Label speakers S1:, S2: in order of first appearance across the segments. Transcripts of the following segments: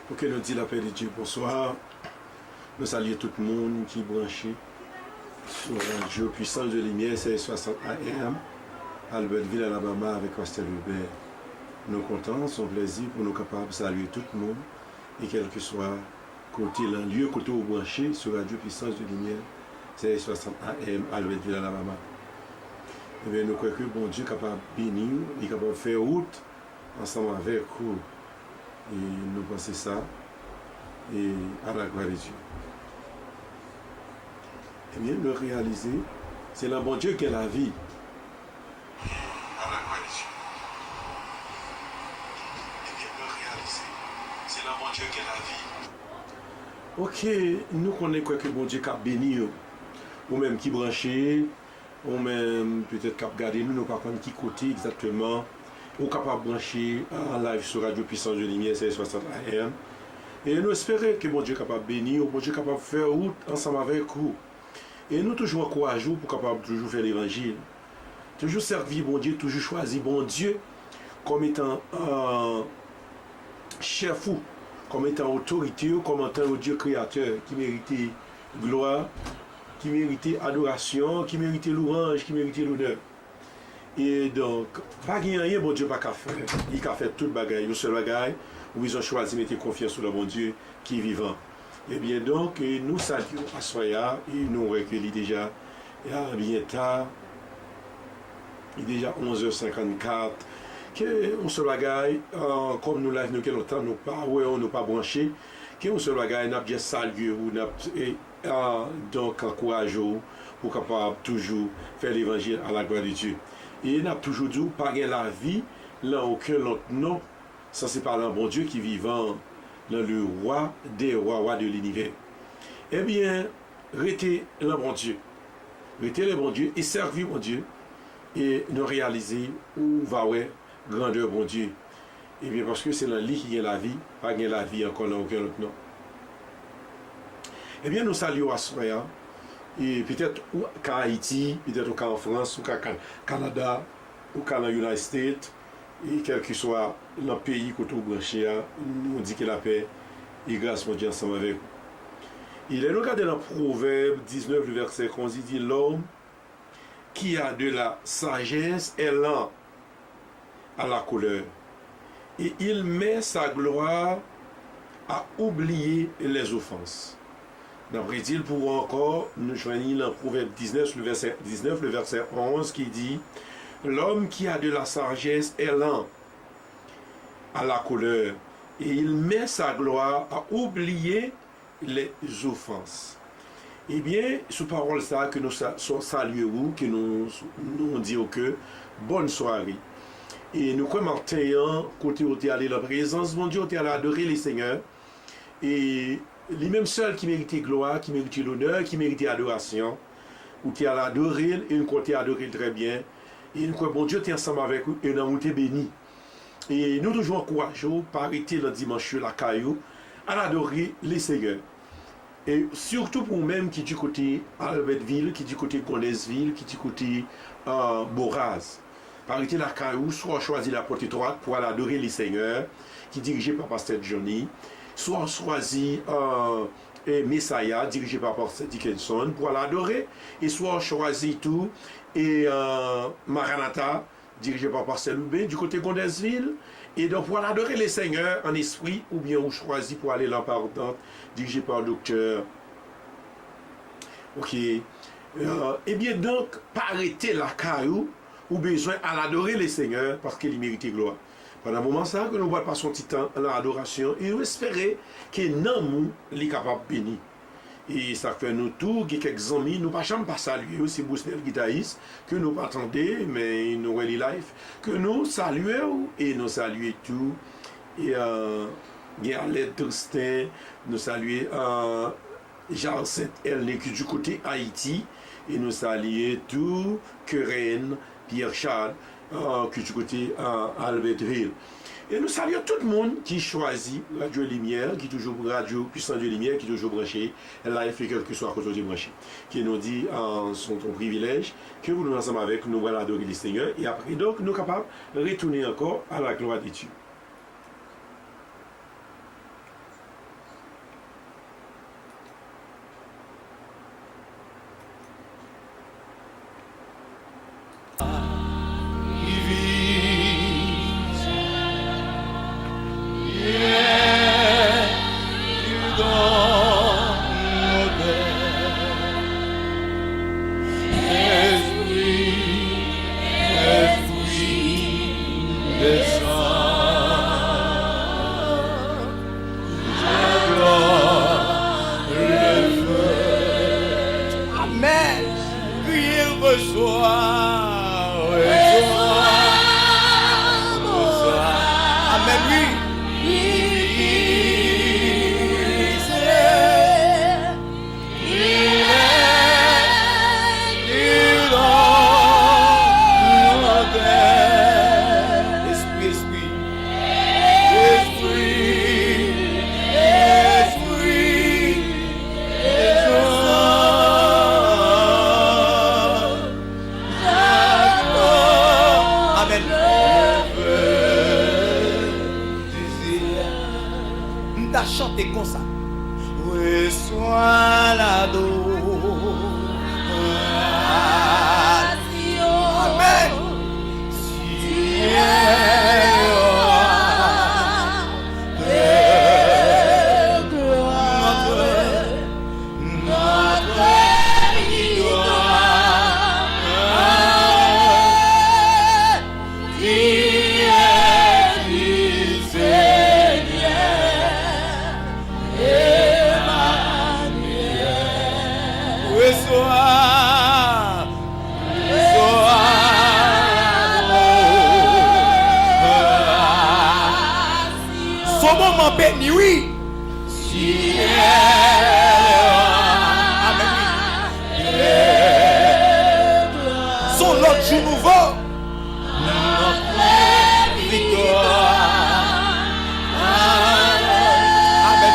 S1: Pour que nous dit la paix de Dieu, bonsoir. Nous saluons tout le monde qui est branché sur Radio Puissance de Lumière, c'est 60 AM, Albertville, Alabama, avec Pasteur Hubert. Nous comptons, son plaisir pour nous capables de saluer tout le monde et quel que soit côté, le lieu côté où branché sur Radio Puissance de Lumière, c'est 60 AM, Albertville, Alabama. Et bien, nous croyons que bon Dieu est capable de bénir, il est capable de faire route ensemble avec vous. Et nous pensons ça, et à la gloire de Dieu. Et bien, le réaliser, c'est le bon Dieu qui est la vie. À la gloire de Dieu. Et bien, le réaliser, c'est le bon Dieu qui est la vie. Ok, nous connaissons que bon Dieu qui a béni, ou même qui branché, ou même peut-être qui a regardé, nous ne pas connaître qui côté exactement. Ou capable de brancher en live sur Radio Puissance de Lumière, c'est 60 AM. Et nous espérons que bon Dieu est capable de bénir, bon Dieu est capable de faire route ensemble avec vous. Et nous toujours encourageons pour capable toujours faire l'évangile. Toujours servir bon Dieu, toujours choisir bon Dieu comme étant chef ou, comme étant autorité, comme étant un Dieu créateur qui mérite gloire, qui mérite adoration, qui mérite louange, qui mérite l'honneur. Et donc, pas qu'il y ait rien, bon Dieu, pas qu'à faire. Il a fait tout le bagage, le seul bagage où ils ont choisi de mettre confiance sur le bon Dieu qui est vivant. Et bien donc, nous saluons à Soya, et nous recueillons déjà, bien tard, il est déjà 11h54, que on se bagaille, comme nous l'avons vu longtemps, nous pas, ouais, on n'a pas branché, que on se bagaille, n'a bien salué, ou n'a donc encourageons pour capable toujours faire l'évangile à la gloire de Dieu. Et il a toujours dit, pas la vie, là aucun autre nom, ça c'est par un bon Dieu qui est vivant, dans le roi des rois de l'univers. Eh bien, restez le bon Dieu. Restez le bon Dieu et servir bon Dieu. Et nous réaliser où va ouais, grandeur bon Dieu. Eh bien, parce que c'est dans lui qui est la vie, pas la vie encore dans aucun autre nom. Eh bien, nous saluons à Soya. Et peut-être qu'en Haïti, peut-être qu'en France, ou qu'en Canada, ou qu'en United States, et quel que soit le pays que vous branchez, nous dit que la paix et grâce mon Dieu ensemble avec vous. Il est regardé dans Proverbe 19, le verset 11, il dit l'homme qui a de la sagesse est lent à la colère, et il met sa gloire à oublier les offenses. D'après il pour encore nous joignons dans Proverbe 19, le verset 11 qui dit l'homme qui a de la sagesse est lent à la colère et il met sa gloire à oublier les offenses. Eh bien, sous parole ça que nous saluons, que nous disons que bonne soirée. Et nous commentions côté où tu es allé la présence, mon Dieu, tu es allé adorer les seigneurs. Et les mêmes seuls qui méritent gloire, qui méritent l'honneur, qui méritent adoration, ou qui a adoré, et nous comptons adorer très bien. Et nous croyons, bon Dieu, tu es ensemble avec nous, et nous avons été bénis. Et nous toujours encourageons, par arrêter le dimanche, la caillou, à adorer les seigneurs. Et surtout pour nous-mêmes qui du côté Albertville, qui du côté Gondesville, qui du côté Boraz. Par arrêter la caillou, soit choisi la porte droite pour aller adorer les seigneurs, qui est dirigé par Pasteur Johnny, soit choisi Messiah, dirigé par Pasteur Dickinson, pour l'adorer, et soit choisi tout, et Maranatha, dirigé par Pasteur Loubé, du côté Gondesville, et donc pour adorer les seigneurs en esprit, ou bien on choisit pour aller l'empardante, dirigé par le docteur. Ok. Et bien donc, pas arrêter la caillou, ou besoin à l'adorer les seigneurs, parce qu'il mérite gloire. Pendant un moment ça, que nous voyons pas son petit temps dans l'adoration, et nous espérons que nous sommes capables de bénir. Et ça fait nous tous, quelques amis, nous ne pouvons pas saluer aussi Bousnel Guitaïs, que nous pas attendons, mais nous really life, que nous saluons et nous saluons tout. Et Gerlet Tristin, nous saluons Jean Saint-Elne qui du côté Haïti, et nous saluons tout, Keren, Pierre Charles, qui du côté Albertville. Et nous saluons tout le monde qui choisit Radio Lumière, qui est toujours Radio Puissance de Lumière, qui est toujours branché, live et quel que soit côté branché. Qui nous dit en son privilège que vous nous ensemble avec nous voilà adorer les Seigneurs. Et après, donc, nous sommes capables de retourner encore à la gloire de Dieu.
S2: Reçois. Amen, oui. Chanter comme ça. Reçois l'adoration. Amen. Son moment béni, oui. Son autre jour nouveau. Notre victoire. Amen.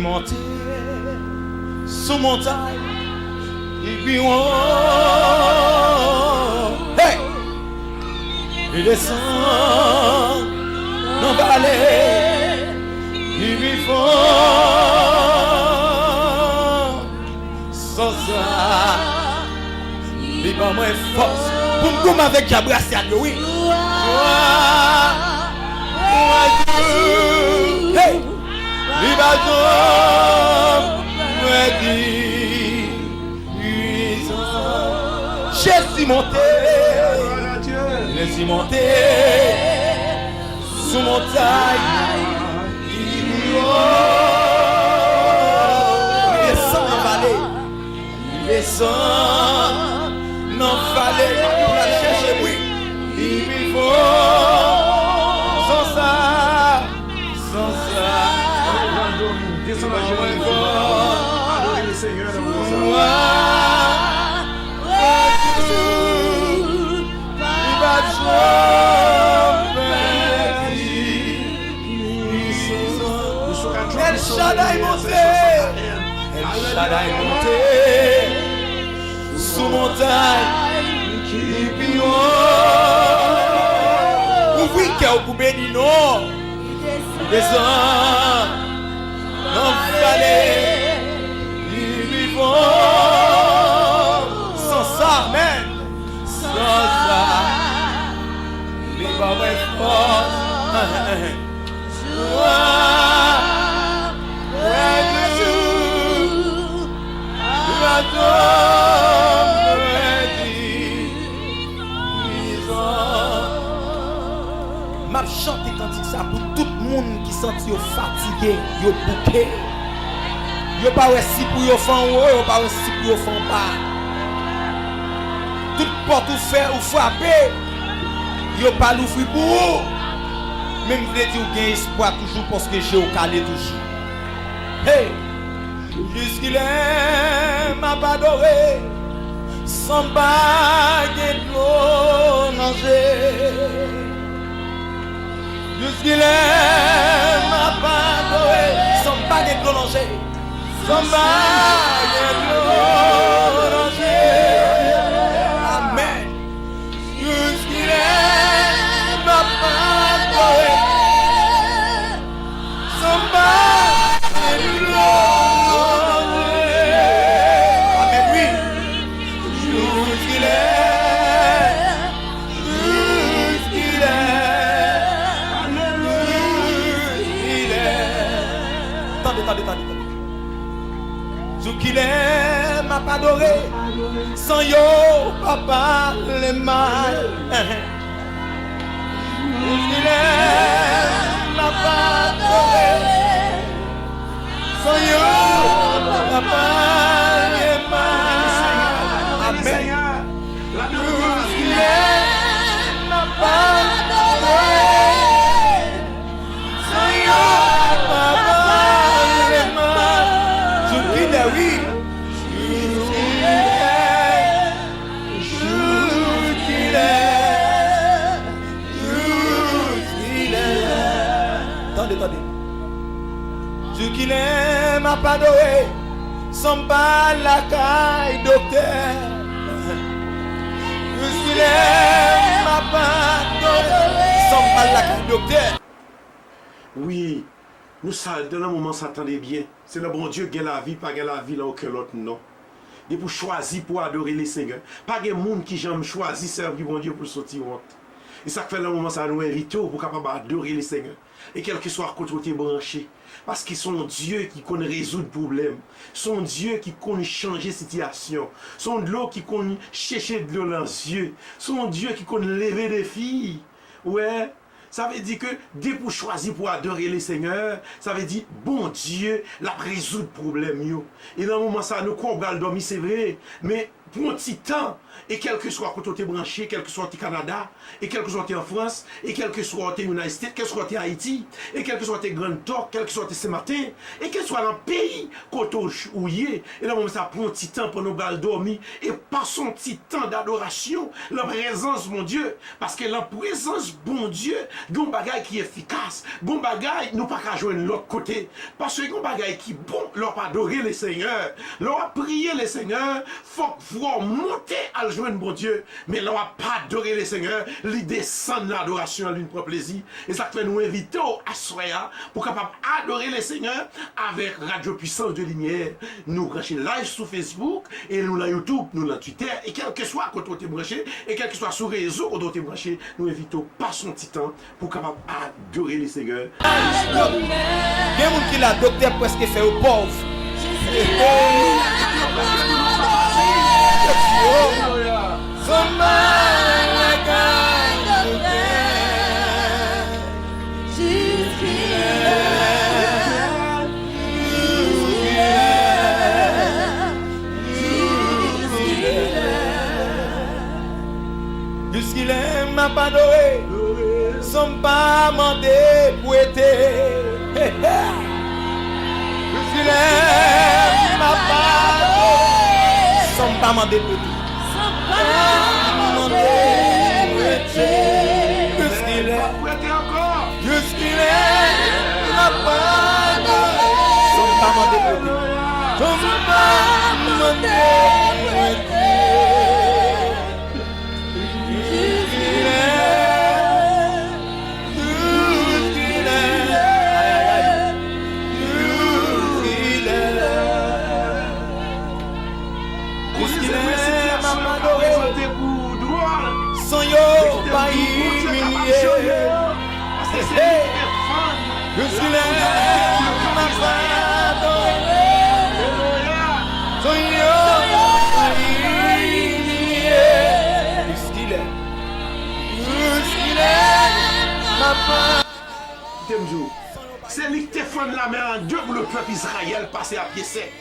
S2: Monter sous montagne et puis on hey! Il descend dans la vallée et puis fort sans ça il va moins force pour me comme avec Gabriel oui hey! Jésus monté, Jésus monté sous montagne, il descend dans la vallée, il descend dans la vallée pour la chercher, oui, il faut sans ça.
S1: Adorez le Seigneur dans vos
S2: El Shaddai monté, El Shaddai monté sous montagne, ouvri cœur pour bénir nous, descend. Non fallait vivons sans ça, amen. Sans ça, les pas force. M'a chanté cantique ça pour tout le monde qui senti fatigué, yo bouqué. Yo pas si pour yo fan haut, yo pas si pour yo fan bas. Toute porte ou fait ou frapper, yo pas l'ouvrir pour vous. Même vous dire ou gain espoir toujours parce que j'ai au calé toujours. Hey, jusqu'il est m'a pas adoré, sans bague de l'eau nager. Jusqu'il est m'a pas adoré, sans bague de l'eau nager. Sans bague de l'eau nager. Amen. Jusqu'il est m'a pas adoré, sans bague de l'eau nager. Amen, oui. Jusqu'il est adoré. Sans yo, papa, les mal. M'a pas adoré. Sans yo, papa, les mal. Amen. M'a pas adoré. Sans yo, papa, les mal. Je dis oui. Attendez. Dieu qui l'aime m'a pas adoré, sans pas la caille docteur. Dieu qui l'aime m'a pas adoré, sans pas la caille docteur.
S1: Oui, nous ça, dans un moment, s'attendait bien. C'est le bon Dieu qui a la vie, pas la vie là aucun autre non. Et pour choisir pour adorer les Seigneurs. Pas de monde qui j'aime choisir servir bon Dieu pour sortir honte. Et ça fait le moment ça nous invite pour capable adorer les Seigneurs. Et quel que soit côté côté branché. Parce qu'ils sont Dieu qui connaît résoudre problème. Son Dieu qui connaît changer situation. Son Dieu qui connaît chercher de l'eau dans les yeux. Son Dieu qui connaît lever des filles. Ouais. Ça veut dire que dès pour choisir pour adorer les Seigneurs, ça veut dire bon Dieu la résoudre problème yo. Et dans le moment ça nous qu'on va dormir c'est vrai, mais pour un petit temps, et quel que soit quand tu es branché, quel que soit au Canada, et quel que soit en France, et quel que soit au United States, quel que soit en Haïti, et quel que soit en Grand Talk, quel que soit ce matin, et quel que soit dans le pays quand tu es, et là, ça prend un petit temps pour nous dormir, et passons un petit temps d'adoration, la présence, mon Dieu, parce que la présence, bon Dieu, il y a un bagage qui est efficace, bon bagage, nous pas qu'à jouer de l'autre côté, parce que il y a un bagage qui est bon, leur adorer les Seigneurs, leur prier les Seigneurs, faut monter à le joindre bon Dieu, mais là on va pas adorer les Seigneurs, lui descendre l'adoration à lui pour plaisir. Et ça fait nous inviter à soya pour capable adorer les Seigneurs avec Radio Puissance de Lumière. Nous brancher live sur Facebook et nous là YouTube, nous là Twitter et quel que soit quand on est branché et quel que soit sur les réseaux quand on est branché, nous invitons pas son petit temps pour capable adorer les Seigneurs.
S2: Il y a des gens qui la docteur presque fait aux pauvres. Jusqu'il aime m'a pas adoré, sans pas mandé pour être. Jusqu'il aime m'a pas adoré, sans pas mandé pour être. Jusqu'il est ma part, son pas mon député, son pas mon député. Jusqu'il est ma part, son yo pas humilié. Je suis là, ma femme, son yo pas humilié. Jusqu'il est ma femme.
S1: C'est lui qui te fait la main en deux pour le peuple Israël passer à pied sec.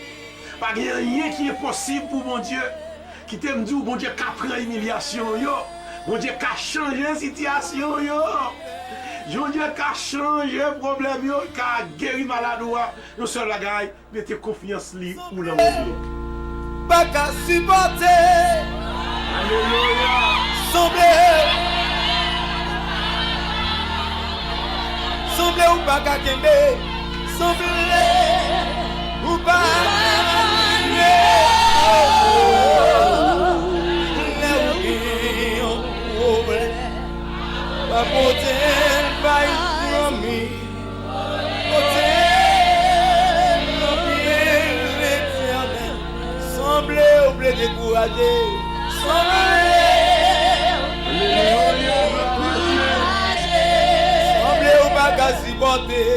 S1: Pas rien qui est possible pour mon Dieu. Qui t'aime dire, bon Dieu, qu'a pris l'humiliation, yo. Bon Dieu, qu'a changé la situation, yo. Bon Dieu, qu'a changé le problème, yo. Qu'a guéri malade, yo. Seul la gagne, mettez confiance li ou dans mon Dieu.
S2: Pas qu'à supporter.
S1: Alléluia.
S2: Semblez ou pas qu'à kembe. Semblez ou pas. Semblez ou pas décourager. Semblez ou pas supporter.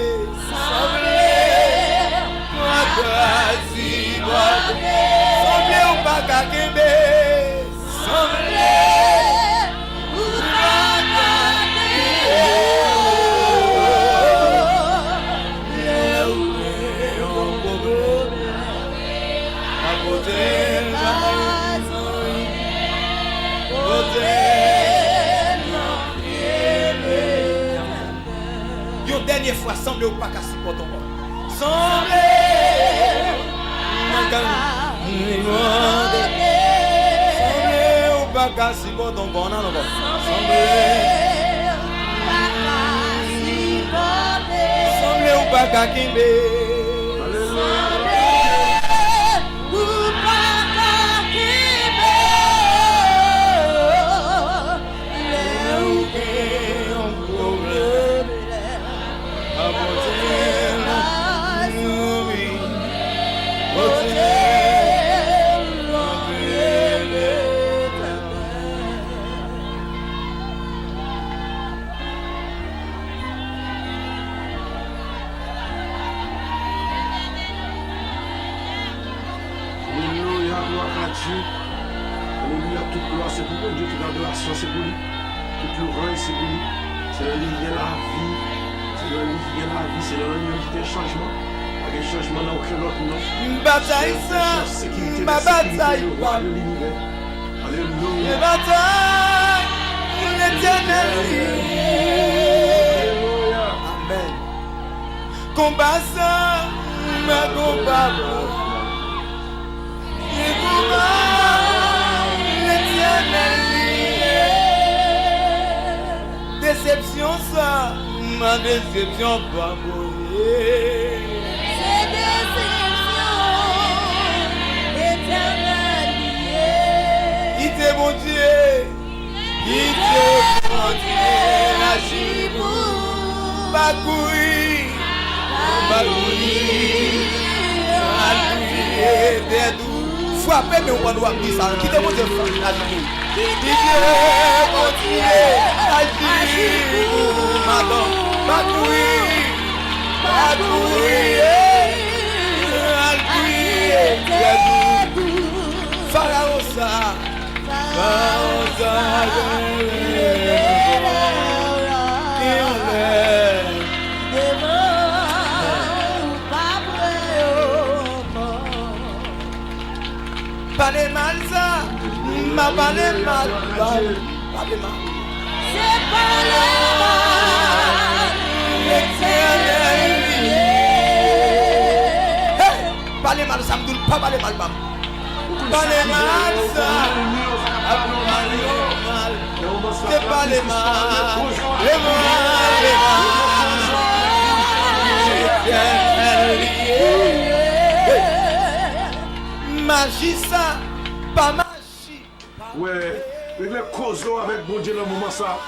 S2: Semblez ou pas pas qu'à kembe. Semblé ou pas qu'à Une dernière fois, semblez ou pas qu'à supporter encore. Semblez ou pas qu'à supporter encore. Semblez ou pas qu'à kimber.
S1: Alléluia, toute gloire c'est pour Dieu, toute adoration c'est pour lui, toute louange c'est pour lui. C'est le livre de la vie, c'est le livre de la vie, c'est le livre de changement. Avec un changement dans aucun autre nom.
S2: Bataille ça, ma bataille pas.
S1: Alléluia.
S2: Bataille, l'éternel. Amen. Combat ça, ma combat. Déception ça, ma déception pas mourir.
S3: C'est déception éternelle.
S2: Il était mon Dieu, il était mon Dieu, la chibou, pas courir, frappez, mais on va nous dire ça. Qui te montre la chibou? Qui te montre la chibou? Madame, pas courir, pas courir, Pharaon ça. Pas les mal ça, ma pas les mal, pas les mal.
S3: C'est pas le mal, l'éternel.
S2: Pas les mal ça, me donne pas les mal, pas les mal ça. C'est pas les mal, les mal, magie ça, pas magie.
S1: Ouais, les causes avec bon Dieu dans le moment ça,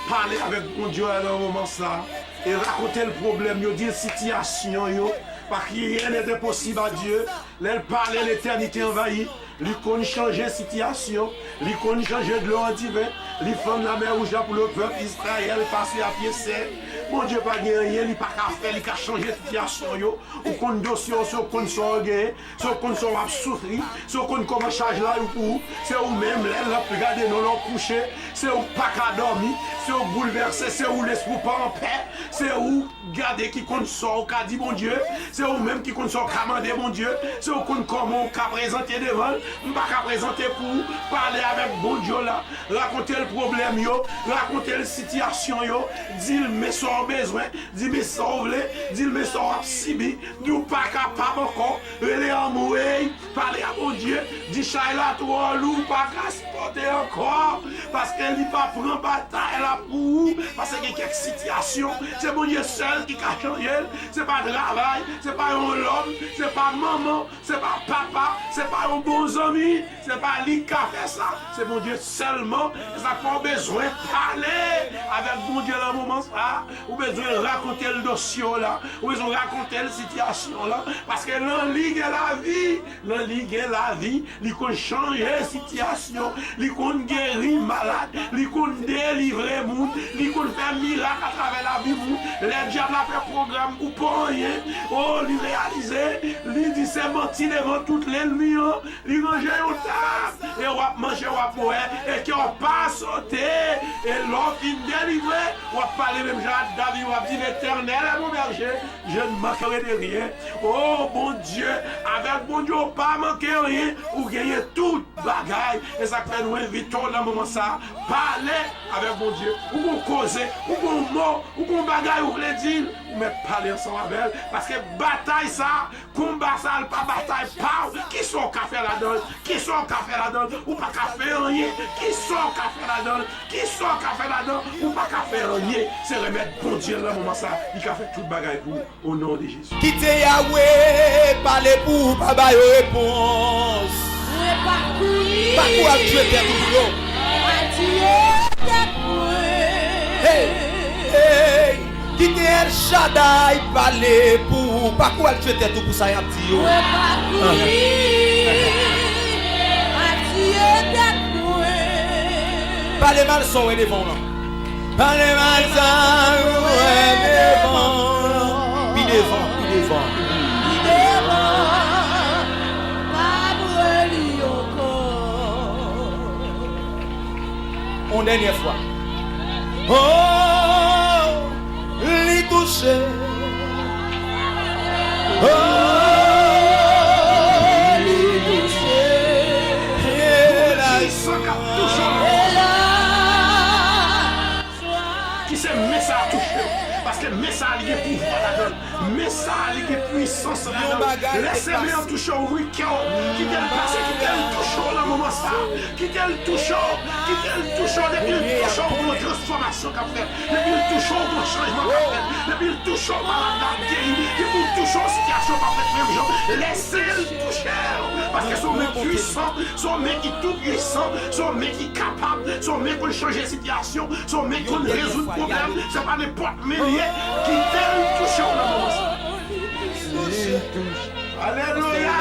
S1: parler avec bon Dieu dans le moment ça, et raconter le problème, yo, dire la situation, yo, parce que rien n'est impossible à Dieu. Elle parle, l'éternité envahie. Lui connaît changer la situation, lui connaît changer de l'eau en divin, lui fait la mer rouge pour le peuple Israël passer à pied sec. Mon Dieu pas gagné rien, il pas qu'à faire, il a changé la situation yo. Ou qu'on dossier, sur qu'on soit gagné, sur qu'on soit souffrir, sur qu'on commence charge là pour, c'est où même là regarder nous l'ont couché, c'est où pas qu'à dormir, c'est où bouleversé, c'est où l'esprit pas en paix, c'est où garder qui compte sort, qu'a dit mon Dieu, c'est où même qui compte sort commander mon Dieu, c'est où qu'on comment qu'a présenter devant. Je ne vais pas présenter pour parler avec bon Dieu là, raconter le problème, yo, raconter la situation, yo, dire mais ça a besoin, dire mais ça a voulu, dire mais ça a subi, nous pas capable encore, aller en mourir, parler à mon Dieu, dire Shaila toi loup, pas qu'à se porter encore, parce qu'elle n'est pas prend bataille là pour, parce qu'il y a quelques situations, c'est mon Dieu seul qui a changé, c'est pas travail, c'est pas un homme, c'est pas maman, c'est pas papa, c'est pas un bon ami, c'est pas lui qui a fait ça, c'est mon Dieu seulement, et ça pas besoin de parler avec mon Dieu dans le moment ça, ou besoin de raconter le dossier là, ou besoin de raconter la situation là, parce que l'enligue est la vie, l'enligue est la vie, il peut changer la situation, il peut guérir malade, il peut délivrer monde, il peut faire miracle à travers la vie, les diables a fait programme ou pas rien, oh, il réaliser, il dit c'est menti devant toute l'ennemi, il manger au table, et on va manger, on va boire, et qui on pas sauter, et l'homme qui délivré, on va parler même genre David, on va dire l'Éternel est mon berger, je ne manquerai de rien. Oh bon Dieu, avec bon Dieu, on pas manquer rien, ou gagner toute bagaille, et ça fait nous invitons dans le moment ça, parler avec bon Dieu, ou qu'on causer, ou qu'on mot, ou qu'on bagaille, ou qu'on dire, ou mettre parler ensemble avec elle, parce que bataille ça, combat ça, pas bataille, pas, qui sont qu'à faire la donne, qui sont qu'à faire la donne, ou pas qu'à faire rien, qui sont qu'à faire la donne, qui sont qu'à faire la donne, ou pas qu'à faire rien, c'est remettre bon Dieu dans le moment ça, il a fait toute bagaille pour, au nom de Jésus.
S2: Quittez Yahweh, parlez pour, pas de réponse. Pas quoi Dieu est toujours. Hey, hey, quittez El Shaddai, parlez pour, pas quoi Dieu est tout pour ça, y a petit. Parlez mal son et devant là. Parlez mal son et devant. Puis devant, puis devant. Une dernière fois. Oh, les toucher. Oh, les toucher. Et la
S1: qui c'est message touché parce que message il est pouvoir la donne message il est puissance la donne laissez-moi en toucher au week-end qui t'est passé qui t'est touché dans le moment ça qui t'est touché depuis le touché pour une transformation qu'a fait depuis le touché pour un changement qu'a fait depuis le touché pour la guéri depuis le touché en situation qu'a fait même gens laissez-le toucher parce que son mec puissant son mec qui est tout puissant son mec qui est capable son mec pour changer la situation son mec pour résoudre le problème c'est pas n'importe millier qui t'aime toucher au moment ça alléluia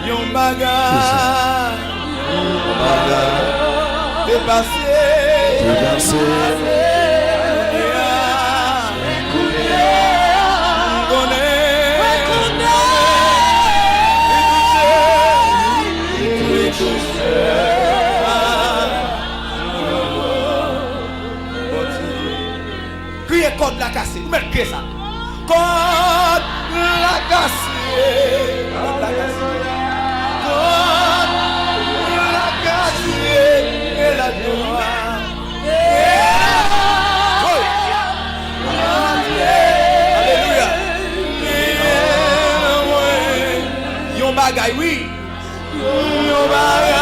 S2: Yon bagarre dépassé criez code la cassée, vous mettez ça. Code la cassée. Code la cassée. Code la cassée. Et la joie. Alléluia. Yon bagay, oui. Yon bagay.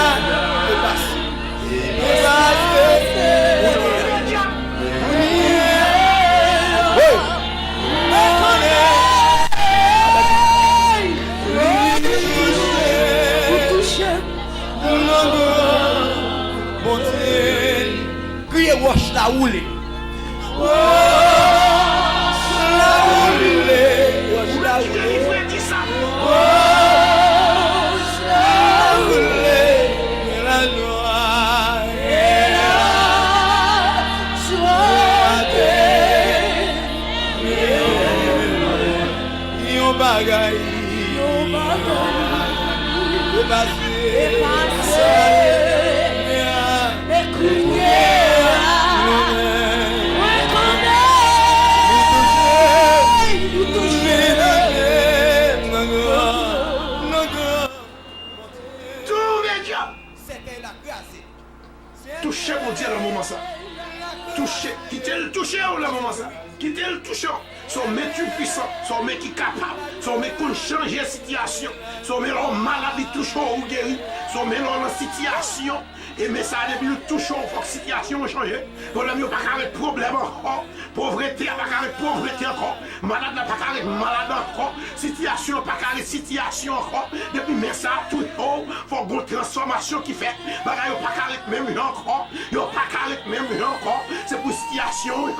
S2: Criez wash la roule. Wash la roule. Wash la roule. Wash la roule. La noix. Et la joie. Yon bagay.
S1: Touchez mon Dieu dans le moment ça. Touchez, quittez le toucher au moment ça. Quittez le toucher. Son mec puissant, son mec qui est capable, son mec qui change la situation, son mec en maladie touchant ou guéri, son mec en situation. Et mais ça depuis le touchant, il faut que la situation change. Problème n'a pas avec problème encore. Pauvreté n'a pas avec pauvreté encore. Malade n'a pas avec malade encore. Situation n'a pas avec situation encore. Depuis mais ça tout haut, il faut une transformation qui fait. Bagay n'a pas avec même encore. Il n'a pas avec même encore. c'est pour situation,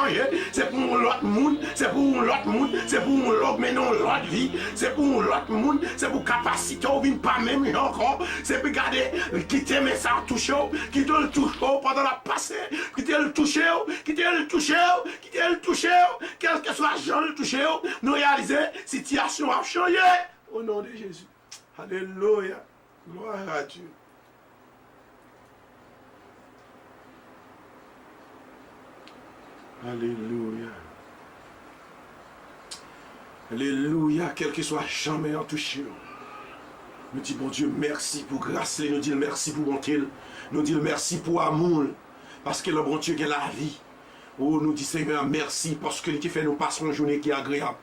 S1: c'est pour l'autre monde, c'est pour l'autre monde, c'est pour l'autre, mais non l'autre vie, c'est pour l'autre monde, c'est pour capacité, on vient pas même encore, c'est pour garder, quitter mais ça touche, quitter le touche pendant la passée, quitter le toucher, quitter le toucher, quitter le toucher, quel que soit Jean le toucher, nous réaliser, situation a changé, au nom de Jésus. Alléluia, gloire à Dieu. Alléluia. Alléluia, quel que soit jamais en touché. Nous disons, bon Dieu, merci pour grâce. Nous disons merci pour bonté. Nous disons merci pour amour. Parce que le bon Dieu a la vie. Oh, nous disons Seigneur, merci parce qu'il t'a fait nous passer une journée qui est agréable.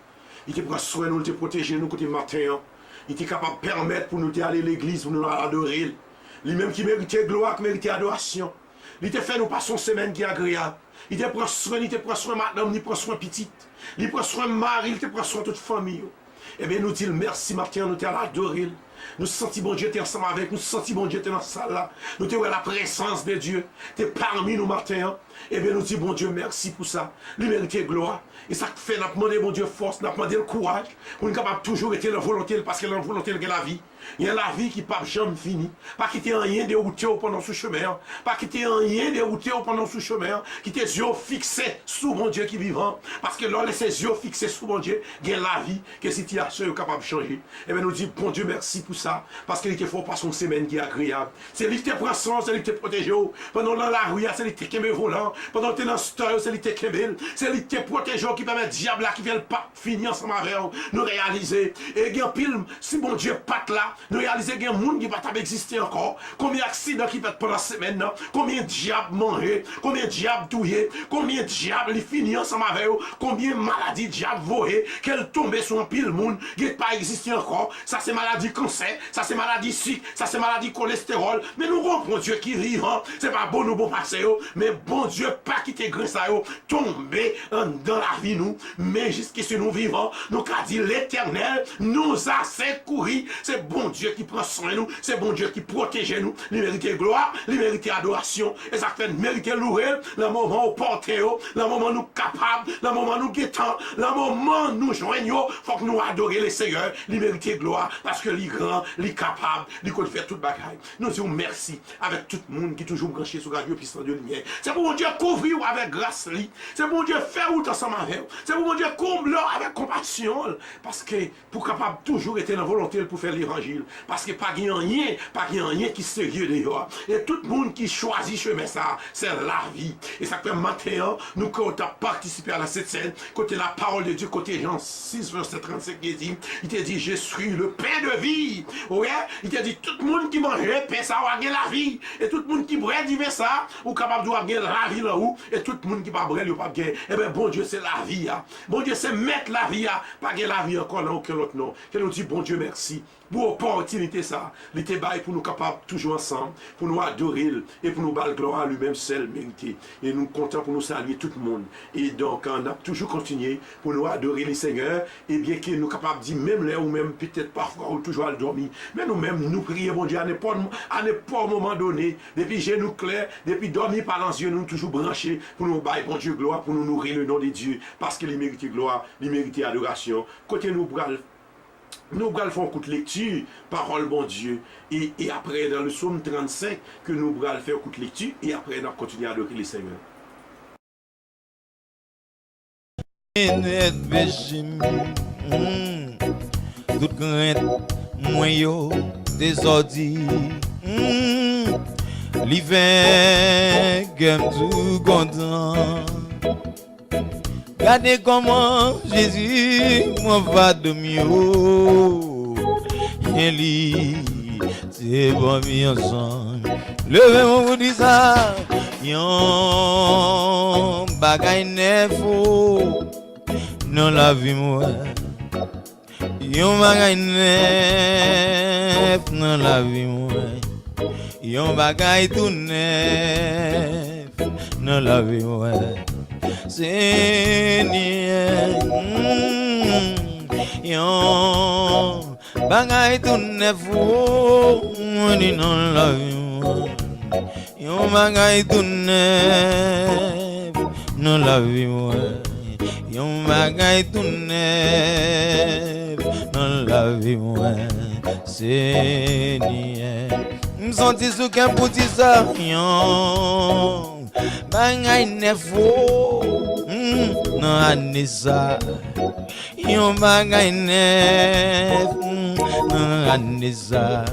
S1: Il t'a pris soin, nous t'a protégé, nous côté matin. Il était capable de permettre pour nous aller à l'église, pour nous adorer. Lui-même qui méritait gloire, qui méritait adoration. Il t'a fait nous passer une semaine qui est agréable. Il te prend soin, madame, il prend soin petite. Il prend soin mari, il te prend soin toute famille. Eh bien, nous disons merci, matin, nous t'allons adorer. Nous sentons bon Dieu, tu es ensemble avec nous. Nous sentons bon Dieu, tu es dans la salle là. Nous te la présence de Dieu. Tu es parmi nous matin. Eh bien, nous disons bon Dieu, merci pour ça. Lui mérite gloire. Et ça fait, nous demandons bon Dieu force, nous demandons le courage pour nous capable toujours être la volonté, parce que la volonté de la vie. Il y a la vie qui pas jamais fini. Pas quitter rien de route pendant ce chemin. Pas quitter rien de route pendant ce chemin. Quitter les yeux fixés sur mon Dieu qui vivant. Parce que là, ses yeux fixés sur mon Dieu, il y a la vie que situation est capable de changer. Et bien, nous disons bon Dieu, merci pour ça. Parce qu'il te faut passer une semaine qui est agréable. C'est lui qui te prend soin, c'est lui qui te protège. Pendant dans la rue, c'est lui qui te volant. Pendant que tu es dans le store, c'est lui qui te kemel. C'est lui qui te protège, qui permet le diable là qui vient pas finir ensemble avec nous réaliser. Et il y a pile, si mon Dieu pas là, nous réaliser qu'il y a un monde qui va pas exister encore. Combien d'accidents qui fait pendant la semaine, combien de diables mangés, combien de diables douillés, combien de diables les finissent ensemble avec eux, combien de maladies diables volées, qu'elles tombent sur un pile monde qui n'est pas existé encore. Ça c'est maladie cancer, ça c'est maladie sucre, ça c'est maladie cholestérol. Mais nous comprenons Dieu qui vivant, c'est pas bon nous bon passer, mais bon Dieu pas quitter grâce à eux, tomber dans la vie nous, mais jusqu'ici nous vivons, nous qu'a dit l'éternel nous a secouru, c'est bon Dieu qui prend soin de nous, c'est bon Dieu qui protège nous, il mérite gloire, il mérite adoration, et ça fait mériter louer, le moment où porter, le moment où nous capables, le moment où nous guettons, le moment où nous joignons, il faut que nous adorions le Seigneur, il mérite gloire, parce que il est grand, il est capable, il peut faire toute bagaille. Nous disons merci avec tout le monde qui est toujours branché sur Radio Puissant de Lumière. C'est pour mon Dieu couvrir avec grâce, c'est pour mon Dieu faire route ensemble avec vous, c'est pour mon Dieu combler avec compassion, parce que pour capable toujours être dans la volonté pour faire l'évangile. Parce que pas rien qui est sérieux dehors. Et tout le monde qui choisit chemin ça, c'est la vie. Et ça fait matin, nous quand on a participé à cette scène, côté la parole de Dieu, côté Jean 6, verset 35, il t'a dit, je suis le pain de vie. Ouais, il t'a dit, tout le monde qui mange pain, ça va gagner la vie. Et tout le monde qui boit du vin ça, ou capable de gagner la vie là-haut. Et tout le monde qui va boire, il va gagner. Eh bien, bon Dieu, c'est la vie. Bon Dieu, c'est mettre la vie, pas gagner la vie encore là, aucun autre nom. Que nous dit, bon Dieu, merci. Pour opportunité ça, il était bail pour nous capables toujours ensemble, pour nous adorer et pour nous battre gloire à lui-même seul mérité. Et nous comptons pour nous saluer tout le monde. Et donc on a toujours continué pour nous adorer les Seigneurs, et bien que nous capables de dire même là ou même peut-être parfois ou toujours à le dormir, mais nous-mêmes nous prions bon Dieu à n'importe moment donné, depuis genoux clairs, depuis dormir par les yeux, nous toujours branchés pour nous bailler bon Dieu gloire, pour nous nourrir le nom de Dieu, parce qu'il mérite gloire, il mérite adoration. Côté nous allons faire un coup de lecture, parole bon Dieu, et après dans le psaume 35, que nous allons faire un coup de lecture, et après nous continuer à adorer les Seigneurs.
S2: Toute crainte, moyen, désordre, l'hiver, gamme tout content. Regardez comment Jésus m'en va de mieux. Il lit, c'est bon bien ensemble. Levez-moi vous dire ça. Yon bagay neuf dans la vie moi. Yon bagay neuf dans la vie moi. Yon bagay tout neuf dans la vie moi. Seigneur, yon bagay tout neuf dans la vie, yon bagay tout neuf dans la vie moi. Yon bagay tout neuf dans la vie moi. Seigneur, m'senti sous qu'un petit ça. Yon bagay neuf dans l'année ça. Yon bagay neuf dans l'année ça.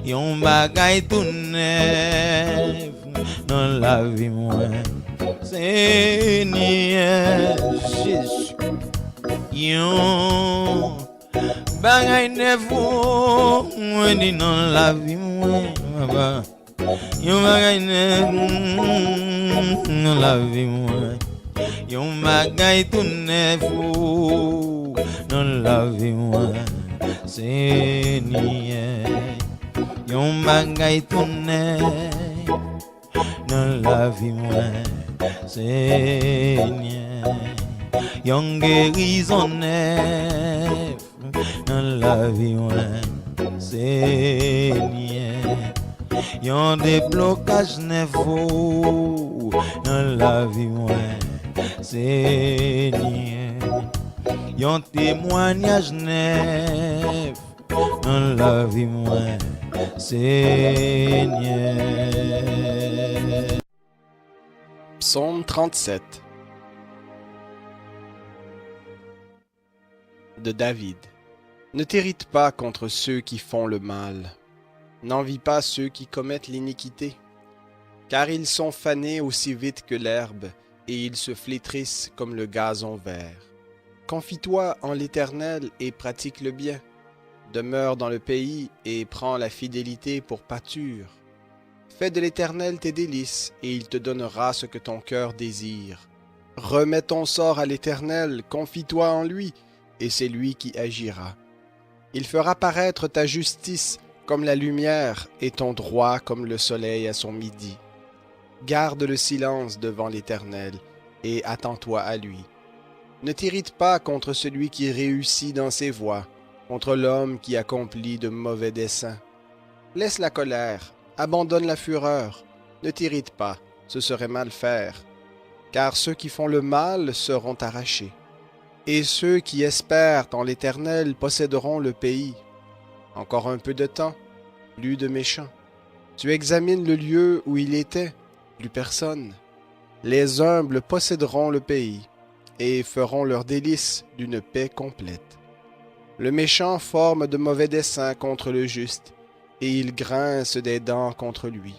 S2: Yon bagay tout neuf dans la vie moi. Seigneur Jésus, yon bagay neuf moi dit dans la vie moi. Yon bagay neuf dans la vie moi. Yon bagay tout neuf dans la vie moi. Seigneur, yon bagay tout neuf dans la vie moi. Seigneur, yon guérison neuf dans la vie moi. Seigneur, yon déblocage neuf dans la vie moi. Seigneur, yon témoignage neuf dans la vie moi. Seigneur.
S4: Psaume 37 de David. Ne t'irrite pas contre ceux qui font le mal. N'envie pas ceux qui commettent l'iniquité, car ils sont fanés aussi vite que l'herbe, et ils se flétrissent comme le gazon vert. Confie-toi en l'Éternel et pratique le bien. Demeure dans le pays et prends la fidélité pour pâture. Fais de l'Éternel tes délices, et il te donnera ce que ton cœur désire. Remets ton sort à l'Éternel, confie-toi en lui, et c'est lui qui agira. Il fera paraître ta justice comme la lumière, et ton droit comme le soleil à son midi. Garde le silence devant l'Éternel, et attends-toi à lui. Ne t'irrite pas contre celui qui réussit dans ses voies, contre l'homme qui accomplit de mauvais desseins. Laisse la colère, abandonne la fureur, ne t'irrite pas, ce serait mal faire, car ceux qui font le mal seront arrachés, et ceux qui espèrent en l'Éternel posséderont le pays. Encore un peu de temps, plus de méchants. Tu examines le lieu où il était, plus personne. Les humbles posséderont le pays, et feront leur délice d'une paix complète. Le méchant forme de mauvais desseins contre le juste, et il grince des dents contre lui.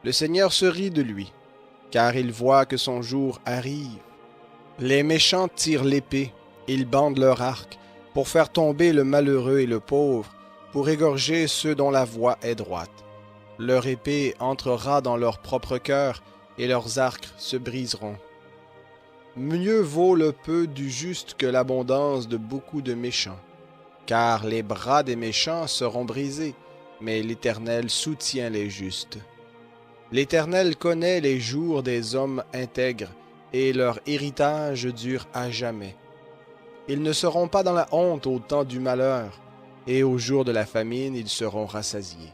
S4: Le Seigneur se rit de lui, car il voit que son jour arrive. Les méchants tirent l'épée, ils bandent leur arc, pour faire tomber le malheureux et le pauvre, pour égorger ceux dont la voie est droite. Leur épée entrera dans leur propre cœur, et leurs arcs se briseront. Mieux vaut le peu du juste que l'abondance de beaucoup de méchants, car les bras des méchants seront brisés, mais l'Éternel soutient les justes. L'Éternel connaît les jours des hommes intègres, et leur héritage dure à jamais. Ils ne seront pas dans la honte au temps du malheur, et au jour de la famine ils seront rassasiés.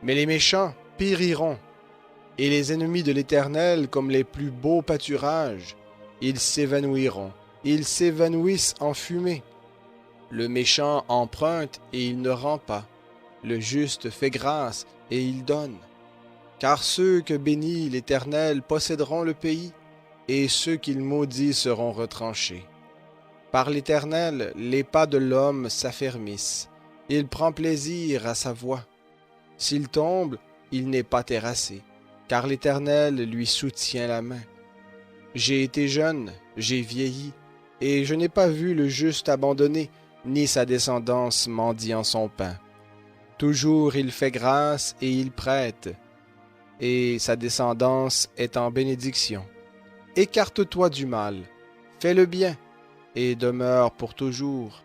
S4: Mais les méchants périront, et les ennemis de l'Éternel comme les plus beaux pâturages, ils s'évanouiront, ils s'évanouissent en fumée. Le méchant emprunte et il ne rend pas, le juste fait grâce et il donne. Car ceux que bénit l'Éternel posséderont le pays, et ceux qu'il maudit seront retranchés. Par l'Éternel, les pas de l'homme s'affermissent, il prend plaisir à sa voie. S'il tombe, il n'est pas terrassé, car l'Éternel lui soutient la main. J'ai été jeune, j'ai vieilli, et je n'ai pas vu le juste abandonné, ni sa descendance mendiant son pain. Toujours il fait grâce et il prête, et sa descendance est en bénédiction. Écarte-toi du mal, fais le bien, et demeure pour toujours.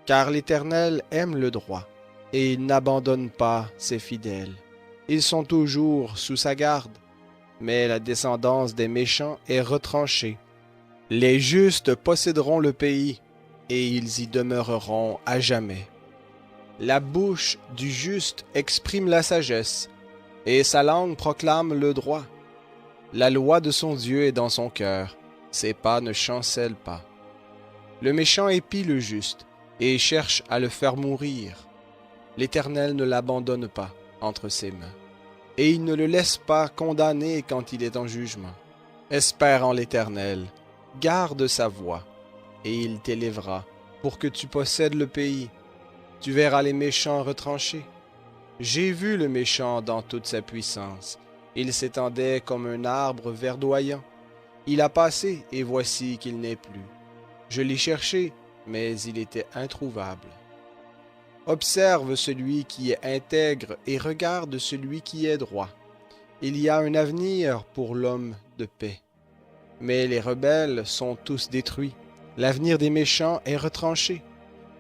S4: Car l'Éternel aime le droit, et il n'abandonne pas ses fidèles. Ils sont toujours sous sa garde, mais la descendance des méchants est retranchée. Les justes posséderont le pays, et ils y demeureront à jamais. La bouche du juste exprime la sagesse, et sa langue proclame le droit. La loi de son Dieu est dans son cœur, ses pas ne chancellent pas. Le méchant épie le juste et cherche à le faire mourir. L'Éternel ne l'abandonne pas entre ses mains, et il ne le laisse pas condamner quand il est en jugement. Espère en l'Éternel, garde sa voie, et il t'élèvera pour que tu possèdes le pays. Tu verras les méchants retranchés. J'ai vu le méchant dans toute sa puissance. Il s'étendait comme un arbre verdoyant. Il a passé, et voici qu'il n'est plus. Je l'ai cherché, mais il était introuvable. Observe celui qui est intègre et regarde celui qui est droit. Il y a un avenir pour l'homme de paix. Mais les rebelles sont tous détruits. L'avenir des méchants est retranché.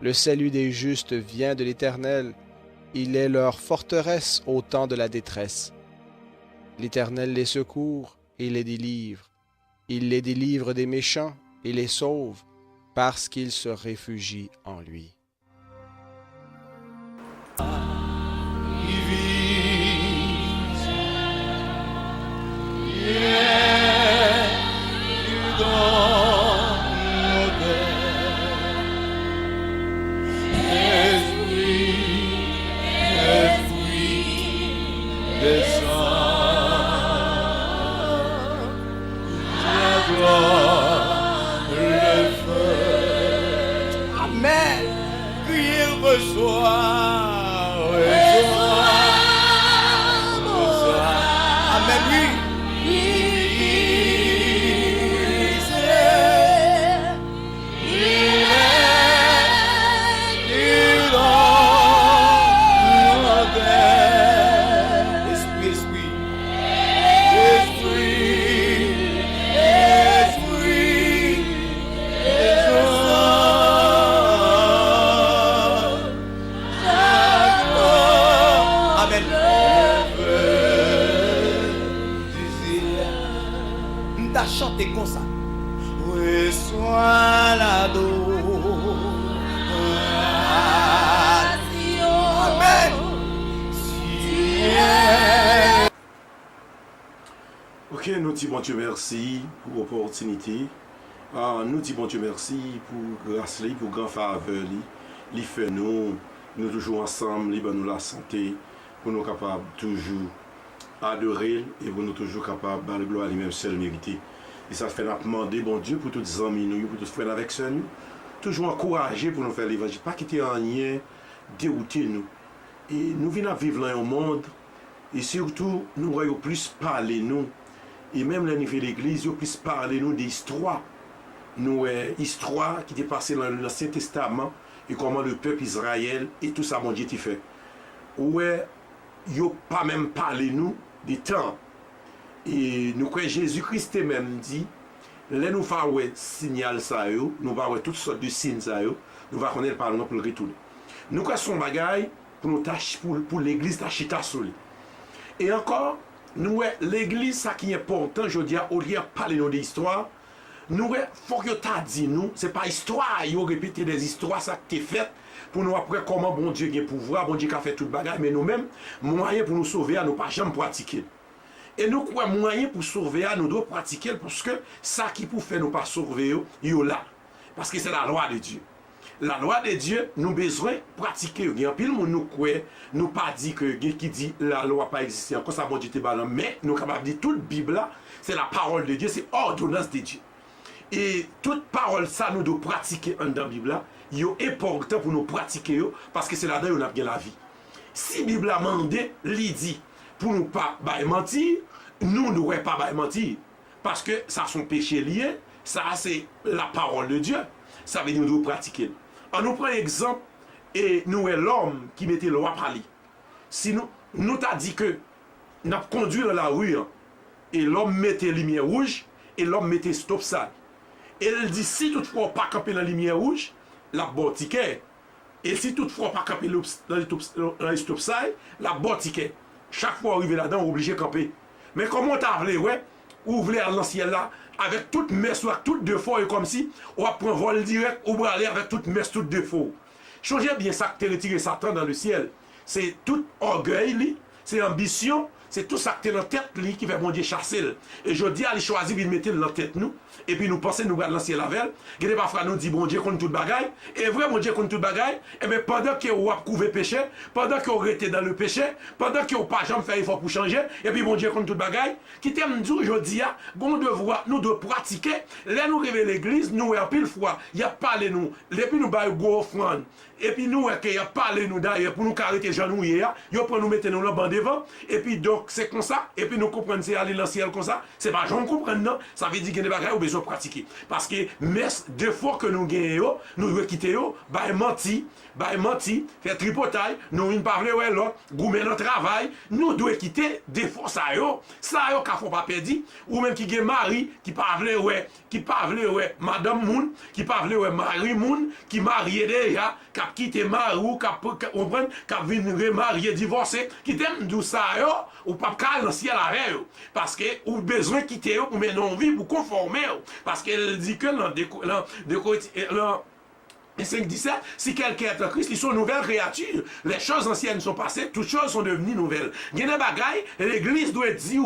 S4: Le salut des justes vient de l'Éternel. Il est leur forteresse au temps de la détresse. L'Éternel les secourt et les délivre. Il les délivre des méchants et les sauve parce qu'ils se réfugient en lui.
S2: Amen. Criez reçoit. Amen, oui. Chanter comme ça. Reçois l'adoration. Amen.
S1: Ok, nous disons bon Dieu merci pour l'opportunité. Nous disons bon Dieu merci pour grâce, pour grand faveur. Il fait nous toujours ensemble, il nous la santé, pour nous capables toujours adorer et pour nous toujours capables de gloire lui-même seul mérité. Et ça fait nous demander, bon Dieu, pour tous les amis, nous, pour tous les frères avec ça, nous, toujours encourager pour nous faire l'évangile, pas quitter rien, dérouter nous. Et nous venons vivre dans un monde, et surtout, nous voyons plus parler nous, et même le niveau de l'église, nous plus parler nous d'histoire. Nous, histoire qui est passée dans l'Ancien Testament, et comment le peuple Israël, et tout ça, mon Dieu, t'y fait. Ouais, yo pas même parlé nous des temps. Et nous croyons Jésus-Christ même dit, là nous faisons signal ça, nous faisons toutes sortes de signes ça, nous allons connaître par nous pour le retourner. Nous croyons son bagage pour l'église tachita soli. Et encore, nous l'église ça qui est important, je veux dire, au lieu de parler nous d'histoire, nous faut que tu dit nous, c'est pas histoire, il répéter des histoires ça qui est fait pour nous après comment bon Dieu a pouvoir, bon Dieu qui a fait tout bagage, mais nous-mêmes, moyen pour nous sauver, nous pas jamais pratiquer. Et nous croyons moyen pour sauver, nous devons pratiquer parce que ça qui pour faire nous pas sauver, il y a là. Parce que c'est la loi de Dieu. La loi de Dieu, nous besoin pratiquer. Il y a pile monde nous croit, nous pas dit que qui dit la loi pas exister encore ça bon Dieu te balan, mais nous capable de dire toute Bible là, c'est la parole de Dieu, c'est ordonnance de Dieu. Et toute parole ça nous devons pratiquer dans la Bible là, il est important pour nous pratiquer parce que c'est là-dedans où on a bien la vie. Si la Bible a demandé, il dit pour nous pas mentir, nous ne devons pas mentir. Parce que ça sont péchés liés, ça c'est la parole de Dieu. Ça veut dire que nous devons pratiquer. On nous prend exemple, et nous est l'homme qui mettait le roi parler. Si nous t'a dit que nous avons conduit dans la rue, et l'homme mettait lumière rouge, et l'homme mettait stop sign. Et elle dit, si toutefois pas camper dans la lumière rouge, la bon ticket. Et si toutefois pas camper dans les stop sign, la bon ticket. Chaque fois arrivé là-dedans, on est obligé de camper. Mais comment t'as appelé, ouais, ouvrir l'ancien là, avec toute messe, toutes deux fois, et comme si on va prendre vol direct, ou aller avec toute messe, toutes deux fois. Changez bien ça que tu retires Satan dans le ciel. C'est tout orgueil, c'est ambition, c'est tout ça qui est dans la tête lui qui fait bon Dieu chasser. Et je dis à lui choisir de mettre dans la tête nous. Et puis nous pensons nous dans ciel avec. Et parfois nous dit bon Dieu contre toute bagaille. Et vrai bon Dieu contre toute bagaille. Et bien pendant que vous avez couvert péché, pendant que vous êtes dans le péché, pendant que vous pas jamais fait effort pour changer, et puis bon Dieu contre toute bagaille, qui t'aime dire aujourd'hui, bon devoir nous de pratiquer. Là nous arrivons à l'église, nous en pile fois, il y a parlé nous, et puis nous baillons go offrande. Et puis nous, il y a parlé nous d'ailleurs pour nous carrer que gens nous hier, il pour nous mettre nous le banc devant. Et puis donc c'est comme ça. Et puis nous comprenons c'est aller dans le ciel comme ça. C'est pas gens comprendre non. Ça veut dire qu'il y a des bagages où besoin de pratiquer. Parce que mais deux fois que nous gagnons, nous devons quitter eux, menti, faire tripotaille, nous ne pas ouais là, goumer notre travail, nous devons quitter des fois ça yo qu'a faut pas perdre ou même qui gagne mari qui pas ouais, madame moun, qui pas ouais mari moun, qui marié déjà, qui a quitté mari ou qui a venu remarier divorcé, qui t'aime d'où ça yo ou pas calme dans le ciel avec eux parce que ou besoin quitter eux pour mener une vie pour conformer parce qu'elle dit que et 5,17, si quelqu'un est en Christ, ils sont nouvelles créatures. Les choses anciennes sont passées, toutes choses sont devenues nouvelles. Il y a des bagailles, l'église doit dire,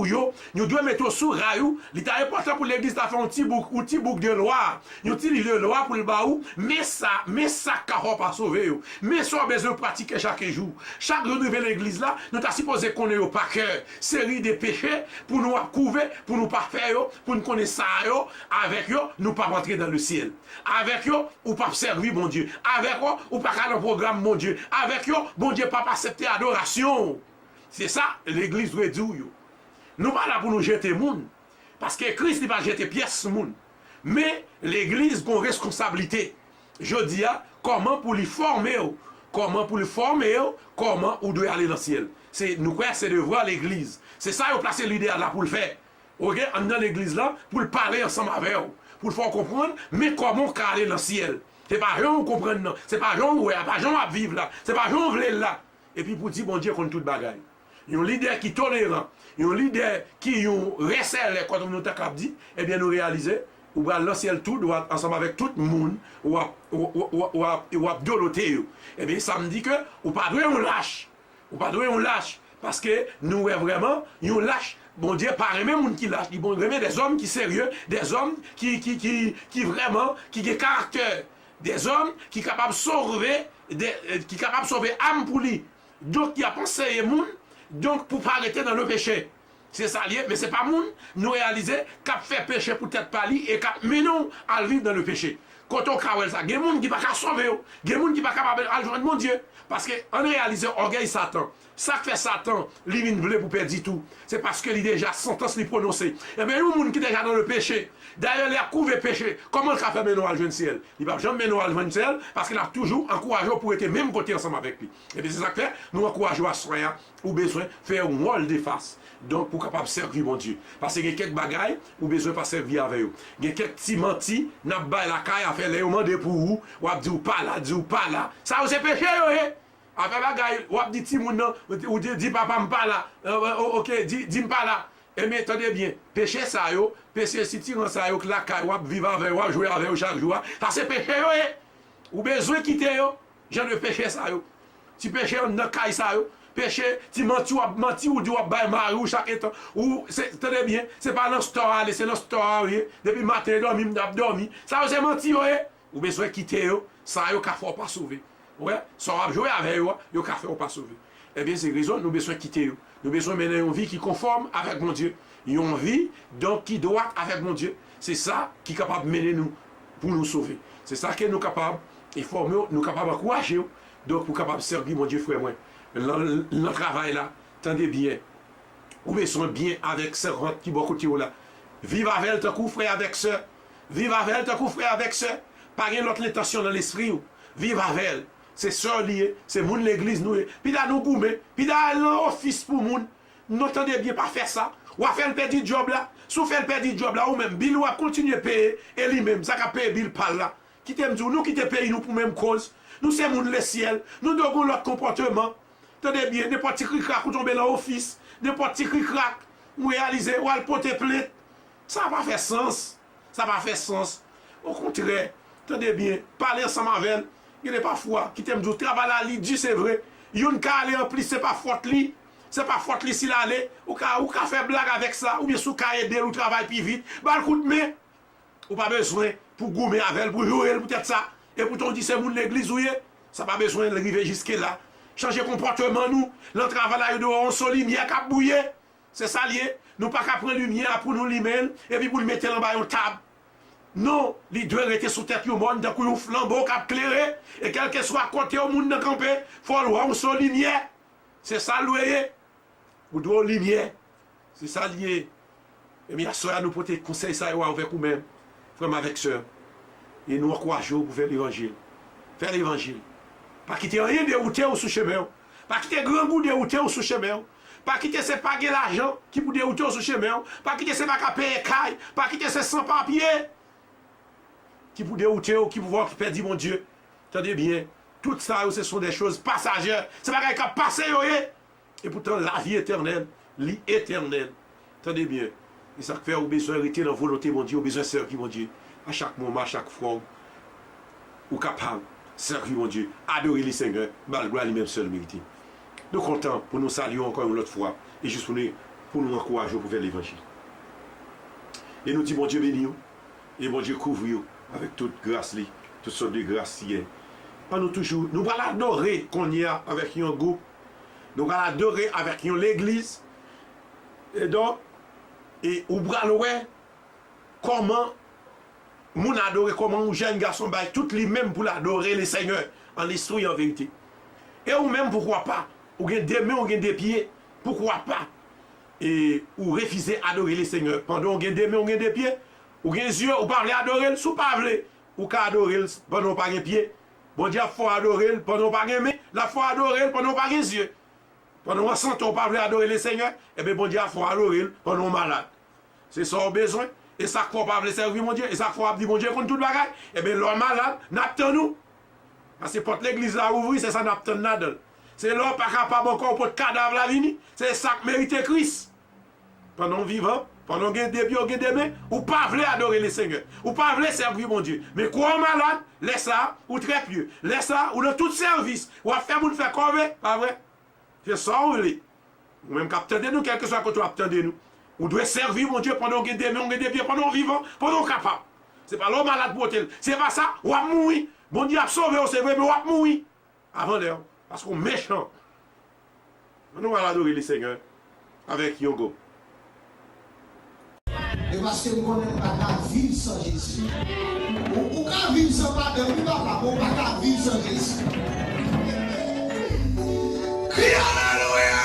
S1: nous devons mettre sous rayon. Il est important pour l'église de faire un petit bouc de loi. Un petit livre de loi pour le baou. Mais ça, ne pas sauver. Mais ça, on a besoin de pratiquer chaque jour. Chaque nouvelle église là, nous avons supposé qu'on ait au par cœur série de péchés pour nous couvrir, pour nous pas faire, pour nous connaître ça, avec eux, nous pas rentrer dans le ciel. Avec eux, ou pas servir mon Dieu. Avec eux, ou pas faire le programme, mon Dieu. Avec eux, bon Dieu, pas accepter adoration. C'est ça, l'église doit dire. Nous pas là pour nous jeter monde. Parce que Christ n'est pas jeter pièce monde. Mais l'église a une responsabilité. Je dis, comment pour les former, comment on doit aller dans le ciel. Nous croyons c'est de voir l'église. C'est ça, on place l'idéal là pour le faire. Ok, on est dans l'église là, pour le parler ensemble avec eux. Pour le faire comprendre, mais comment on peut aller dans le ciel. C'est pas gens comprendre non, c'est pas gens ouais, pas gens à vivre là, c'est pas gens veulent là. Et puis pour dire bon Dieu contre toute bagaille. Un leader qui tolérant, un leader qui recèle quand on nous t'a dit, eh bien nous réaliser ou va lancer le tout droit ensemble avec tout le monde ou doloter. Eh bien ça me dit que ou pas doit on lâche. Ou pas doit on lâche parce que nous vraiment on lâche. Bon Dieu, pas même monde qui lâche, il bon remet des hommes qui sérieux, des hommes qui vraiment qui ont caractère, des hommes qui capables de sauver âme pour lui. Donc qui a pensé monde donc pour pas arrêter dans le péché. C'est ça lié, mais c'est pas monde nous réaliser qu'a fait péché pour tête pas lui et mais non à vivre dans le péché. Quand on kawel ça, il y a des gens qui ne peuvent pas sauver, il y a des gens qui ne peuvent pas joindre mon Dieu. Parce qu'on réalise orgueil Satan. Ça fait Satan, il vient pour perdre tout. C'est parce qu'il a déjà sentence li prononcée. Et bien, il y a des gens qui sont déjà dans le péché. D'ailleurs, il a couvert péché. Comment il a fait maintenant à le ciel? Il ne va jamais mener à le ciel parce qu'il a toujours encouragé pour être même côté ensemble avec lui. Et bien, c'est ça que fait, nous encourageons à soigner ou besoin de faire un rôle de face. Donc, pour capable servir mon Dieu. Parce qu'il y a quelques bagailles ou besoin de pas servir avec eux. Il y a quelques petits mentis, n'a pas la caille à faire les demander pour vous, ou à dire pas là. Ça, c'est péché, oui. Après bagaille, ou à dire petit moun non, ou dit papa m'pas là. OK, dis m'pas là. Et mais attendez bien, péché ça yo, péché si tirant ça yo que la caille ou vivre avec ou jouer avec chaque jour. Ça c'est péché oui. Ou besoin quitter yo. J'en de péché ça yo. Si péché dans caille ça yo. Péché, tu menti ou tu vas bailler mari ou chaque temps. Ou, tenez bien, c'est pas dans le store, c'est dans le store, depuis le matin, dormi. Ça, c'est menti, ou besoin quitter, ça, il faut pas sauver. Ouais, ça va jouer avec eux, il faut pas sauver. Eh bien, c'est raison, nous besoin quitter. Nous besoin mener une vie qui conforme avec mon Dieu. Une vie, donc, qui doit avec mon Dieu. C'est ça qui est capable de mener nous pour nous sauver. C'est ça que nous sommes capables de former, nous sommes capables d'encourager, donc, pour capable de servir mon Dieu, frère, moi. Le travail là, tendez bien. Ou besoin bien avec ce rente qui beaucoup de là. Vive avec elle, te frère avec ça. Vive avec elle, te frère avec ça. Pas rien l'autre intention dans l'esprit. Vive avec elle. C'est ça lié. C'est moun l'église nous. Puis là nous goumer. Puis là l'office pour moun. Nous tendez bien pas faire ça. Ou à faire le petit job là. Si vous faites le petit job là, ou même Bill ou à continuer à payer. Et lui-même, ça a payé Bill par là. Qui t'aime dire, nous qui te payons nous pour même cause. Nous c'est moun le ciel. Nous devons notre comportement. Tenez bien, n'importe qui cric-crac ou tomber dans l'office, n'importe qui cric-crac ou réaliser ou al porter plainte. Ça n'a pas fait sens. Ça n'a pas fait sens. Au contraire, tenez bien, parler ensemble avec elle, il n'est pas foi. Qui t'aime dire, travail là, lui dit c'est vrai. Il y a une cas en plus, c'est pas faute lui. c'est pas faute li si l'aller, ou ka faire blague avec ça, ou bien sou ka aider ou travail plus vite, bah le coup de main, ou pas besoin pour gommer avec elle, pour jouer peut-être ça, et pour ton dit c'est moun l'église ou ça pas besoin d'arriver jusque là. Changer comportement nous, le travail là, on son lumière qui a bouillé, c'est ça lié, nous pas qu'à prendre lumière pour nous limer, et puis pour le mettre en bas une table. Non, les deux étaient sous tête du monde, d'un coup un flambeau qui a éclairé, et quel que soit côté au monde de camper, il faut voir on son lumière. C'est ça le vous devez lumière. C'est ça lié. Et bien, soeur, nous porter conseil ça avec vous-même, frère avec soeur. Et nous encourageons pour faire l'évangile. Faire l'évangile. Pas quitter rien dérouté au sous-chemin. Pas quitter grand goût dérouté au sous-chemin. Pas quitter ces paguer l'argent qui vous dérouter au sous-chemin. Pas quitter ces pas payer caille. Pas quitter ces sans-papiers qui vous dérouter ou qui vous voient qui perdent mon Dieu. Attendez bien. Tout ça, ce sont des choses passagères. C'est pas quelqu'un qui passe. Et pourtant, la vie éternelle, l'éternelle. Attendez bien. Et ça fait besoin d'arrêter dans la volonté, mon Dieu, besoin de servir, mon Dieu. À chaque moment, à chaque fois, ou capable de servir, mon Dieu, adorer le Seigneur, malgré lui-même seul mérité. Nous sommes contents pour nous saluer encore une autre fois et juste pour nous encourager pour faire l'évangile. Et nous disons, mon Dieu, bénis-nous. Et mon Dieu, couvre-nous avec toute grâce, toutes sortes de grâces. Nous toujours, nous allons adorer qu'on y a avec un groupe. Nous allons adorer avec l'église. Et donc, et ou braloué comment moun adorer, comment un jeune garçon bail tout lui-même pour l'adorer le Seigneur en l'histoire et en vérité. Et ou même pourquoi pas, ou gen des mains, ou gen des pieds, pourquoi pas, et ou refuser adorer le Seigneur pendant ou gen des mains, ou gen des pieds, ou gen yeux, ou parler adorer, sous pas vle, ou ka adorer pendant pas gen pied. Bon Dieu, faut adorer pendant pas gen main, la faut adorer pendant pas gen yeux. Pendant on sent on pas adorer le Seigneur, et bien bon Dieu, faut adorer pendant on malade. C'est ça on besoin. Et ça faut pas servir mon Dieu, et ça faut dire mon Dieu contre toute bagaille. Et bien l'homme malade, n'attend nous. Parce que pour l'église là ouvrir, c'est ça n'attend nada. C'est l'homme pas capable encore pour cadavre la vini. C'est ça que mérite Christ. Pendant vivant, pendant qu'il y a des pieds, qu'il y a des mains, ou pas voulez adorer le Seigneur. Ou pas voulez servir mon Dieu. Mais quoi malade, laisse ça, ou très pieux. Laisse ça, ou dans tout service. Ou à faire, vous faire comme, pas vrai? C'est ça ou les. Ou même qu'attendez nous, quel que soit côté attendez nous. On doit servir mon Dieu pendant qu'il y a des mains, on a des pieds, pendant vivant, pendant capable. C'est pas l'homme malade pour tel. C'est pas ça, ou à mourir. Bon Dieu a sauvé, c'est vrai, mais on va mourir. Avant l'heure. Parce qu'on est méchant. Nous allons adorer le Seigneur avec Yongo.
S5: Et parce que nous ne pouvons pas vivre sans Jésus. On ne peut pas vivre sans pardon, on ne peut pas vivre sans Jésus. Crie Alléluia!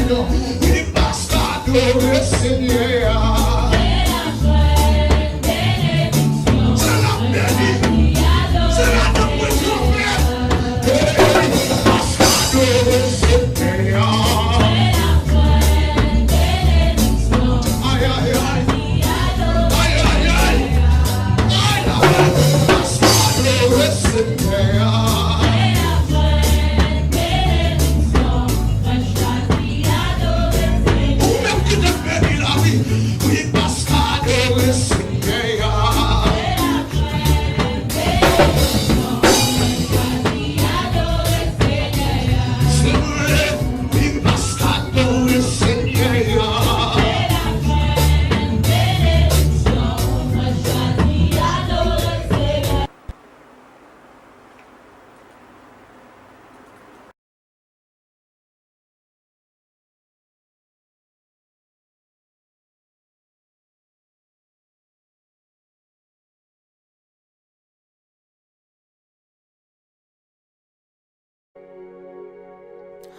S5: Seigneur. Oui, parce qu'adorer Seigneur. C'est la béni. C'est la dépression. Parce qu'adorer Seigneur. Aïe, aïe, aïe. Aïe, aïe, aïe. Aïe, aïe. Parce qu'adorer Seigneur.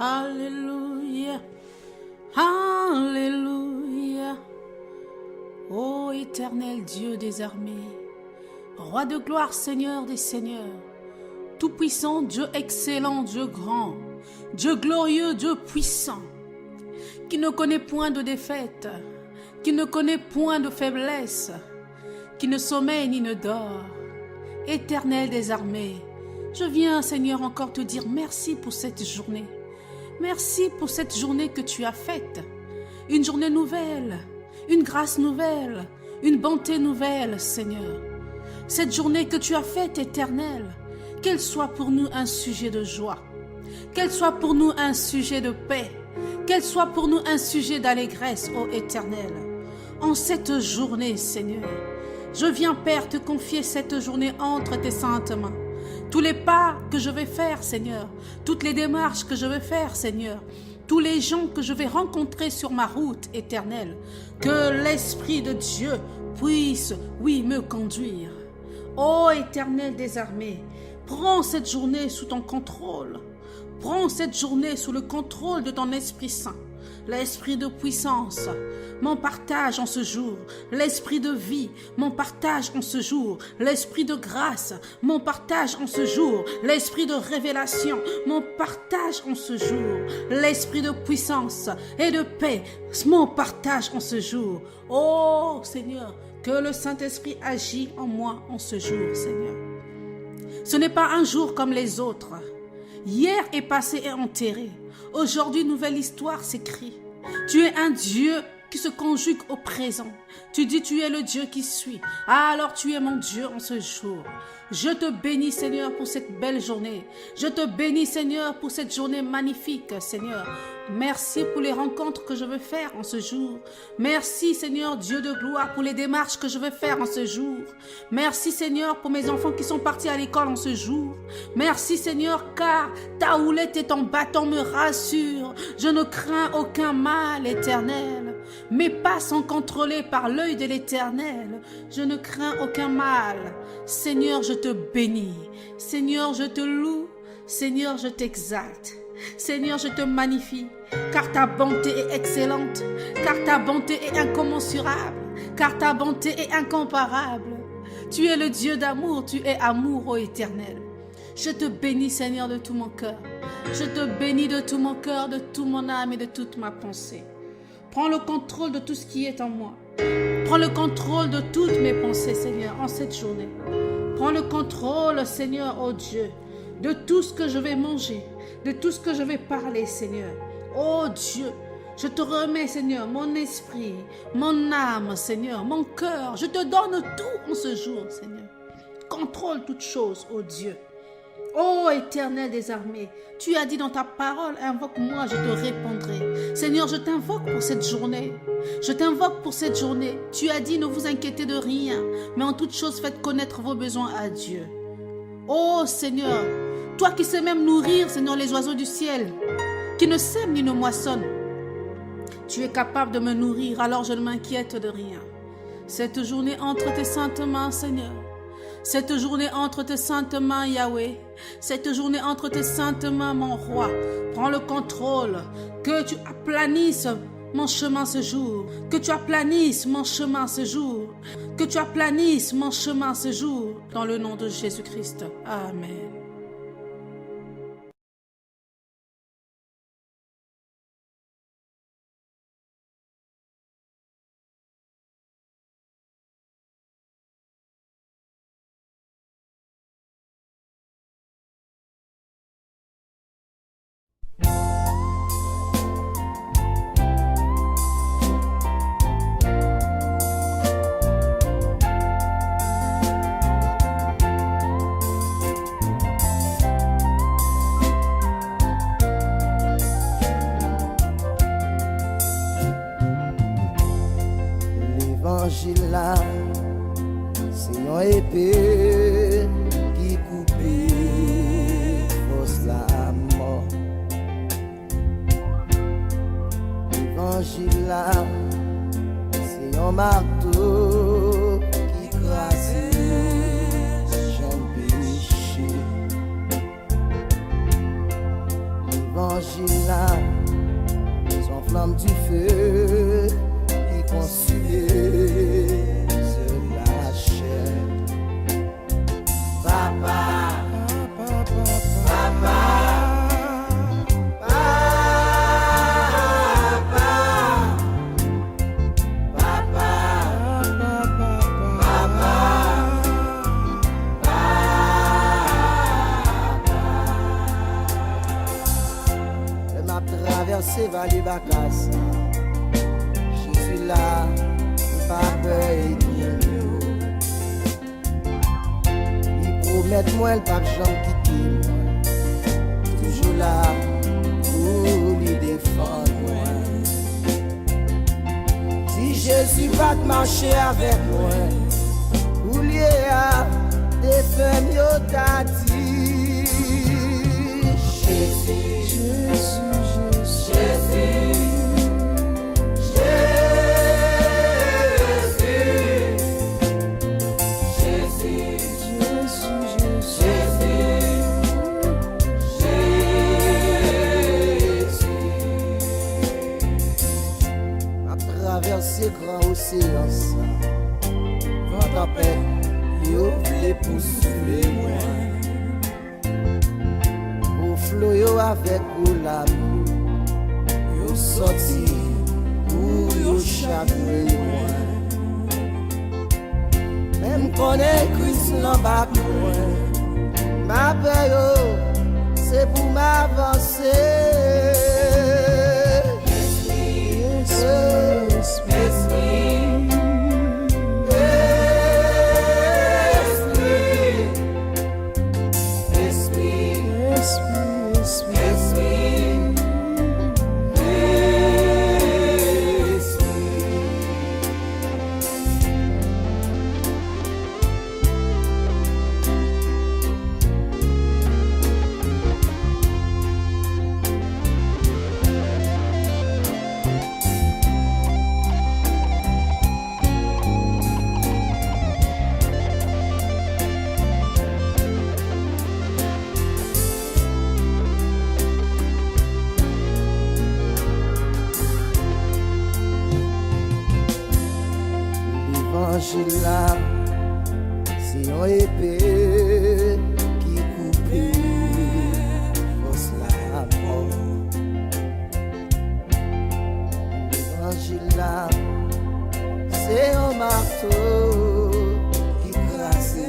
S3: Alléluia, Alléluia. Ô éternel Dieu des armées, Roi de gloire, Seigneur des seigneurs, Tout-puissant, Dieu excellent, Dieu grand, Dieu glorieux, Dieu puissant, qui ne connaît point de défaite, qui ne connaît point de faiblesse, qui ne sommeille ni ne dort. Éternel des armées, je viens, Seigneur, encore te dire merci pour cette journée. Merci pour cette journée que tu as faite. Une journée nouvelle, une grâce nouvelle, une bonté nouvelle, Seigneur. Cette journée que tu as faite, Éternel, qu'elle soit pour nous un sujet de joie, qu'elle soit pour nous un sujet de paix, qu'elle soit pour nous un sujet d'allégresse, ô Éternel. En cette journée, Seigneur, je viens, Père, te confier cette journée entre tes saintes mains. Tous les pas que je vais faire, Seigneur, toutes les démarches que je vais faire, Seigneur, tous les gens que je vais rencontrer sur ma route éternelle, que l'Esprit de Dieu puisse, oui, me conduire. Ô Éternel des armées, prends cette journée sous ton contrôle. Prends cette journée sous le contrôle de ton Esprit Saint, l'Esprit de puissance, mon partage en ce jour, l'Esprit de vie, mon partage en ce jour, l'Esprit de grâce, mon partage en ce jour, l'Esprit de révélation, mon partage en ce jour, l'Esprit de puissance et de paix, mon partage en ce jour. Oh Seigneur, que le Saint-Esprit agit en moi en ce jour, Seigneur. Ce n'est pas un jour comme les autres. Hier est passé et enterré. Aujourd'hui, nouvelle histoire s'écrit. Tu es un Dieu qui se conjugue au présent. Tu dis tu es le Dieu qui suit. Ah, alors tu es mon Dieu en ce jour. Je te bénis, Seigneur, pour cette belle journée. Je te bénis, Seigneur, pour cette journée magnifique, Seigneur. Merci pour les rencontres que je veux faire en ce jour. Merci, Seigneur, Dieu de gloire, pour les démarches que je veux faire en ce jour. Merci, Seigneur, pour mes enfants qui sont partis à l'école en ce jour. Merci, Seigneur, car ta houlette et ton bâton me rassurent. Je ne crains aucun mal, Éternel. Mes pas sont contrôlés par l'œil de l'Éternel. Je ne crains aucun mal. Seigneur, je te bénis. Seigneur, je te loue. Seigneur, je t'exalte. Seigneur, je te magnifie, car ta bonté est excellente, car ta bonté est incommensurable, car ta bonté est incomparable. Tu es le Dieu d'amour, tu es amour, ô Éternel. Je te bénis, Seigneur, de tout mon cœur. Je te bénis de tout mon cœur, de toute mon âme et de toute ma pensée. Prends le contrôle de tout ce qui est en moi. Prends le contrôle de toutes mes pensées, Seigneur, en cette journée. Prends le contrôle, Seigneur, ô Dieu, de tout ce que je vais manger, de tout ce que je vais parler, Seigneur. Oh Dieu, je te remets, Seigneur, mon esprit, mon âme, Seigneur, mon cœur. Je te donne tout en ce jour, Seigneur. Contrôle toutes choses, oh Dieu. Oh Éternel des armées, tu as dit dans ta parole, invoque-moi, je te répondrai. Seigneur, je t'invoque pour cette journée. Je t'invoque pour cette journée. Tu as dit, ne vous inquiétez de rien, mais en toute chose, faites connaître vos besoins à Dieu. Oh Seigneur, toi qui sais même nourrir, Seigneur, les oiseaux du ciel, qui ne sèment ni ne moissonnent, tu es capable de me nourrir, alors je ne m'inquiète de rien. Cette journée entre tes saintes mains, Seigneur, Cette journée entre tes saintes mains, Yahweh. Cette journée entre tes saintes mains, mon roi. Prends le contrôle. Que tu aplanisses mon chemin ce jour. Que tu aplanisses mon chemin ce jour. Que tu aplanisses mon chemin ce jour. Dans le nom de Jésus-Christ. Amen.
S6: L'évangile là, c'est une épée qui coupe fausse la mort. L'évangile là, c'est un marteau qui crase chaque péché. L'évangile là, son flamme du feu qui consume la chair. Papa, papa, papa, traverser vallée Bacas. Je suis là, pas peur et rien. Il promet moi le pape Jean quitter moi. Toujours là pour lui défendre moi. Si Jésus va marcher avec moi, ou lié à des femmes yotati. Jésus, Jésus. Traverser grand océan, vent tempête, yo vle poursuivre moi. Au flot yo avec ou l'amour, yo sorti ou yo chagrin moi. Même connaît Christ l'en bas moi, ma paix yo, c'est pour m'avancer. L'évangile là, c'est une épée qui coupe fausse la mort. L'évangile là, c'est un marteau qui crase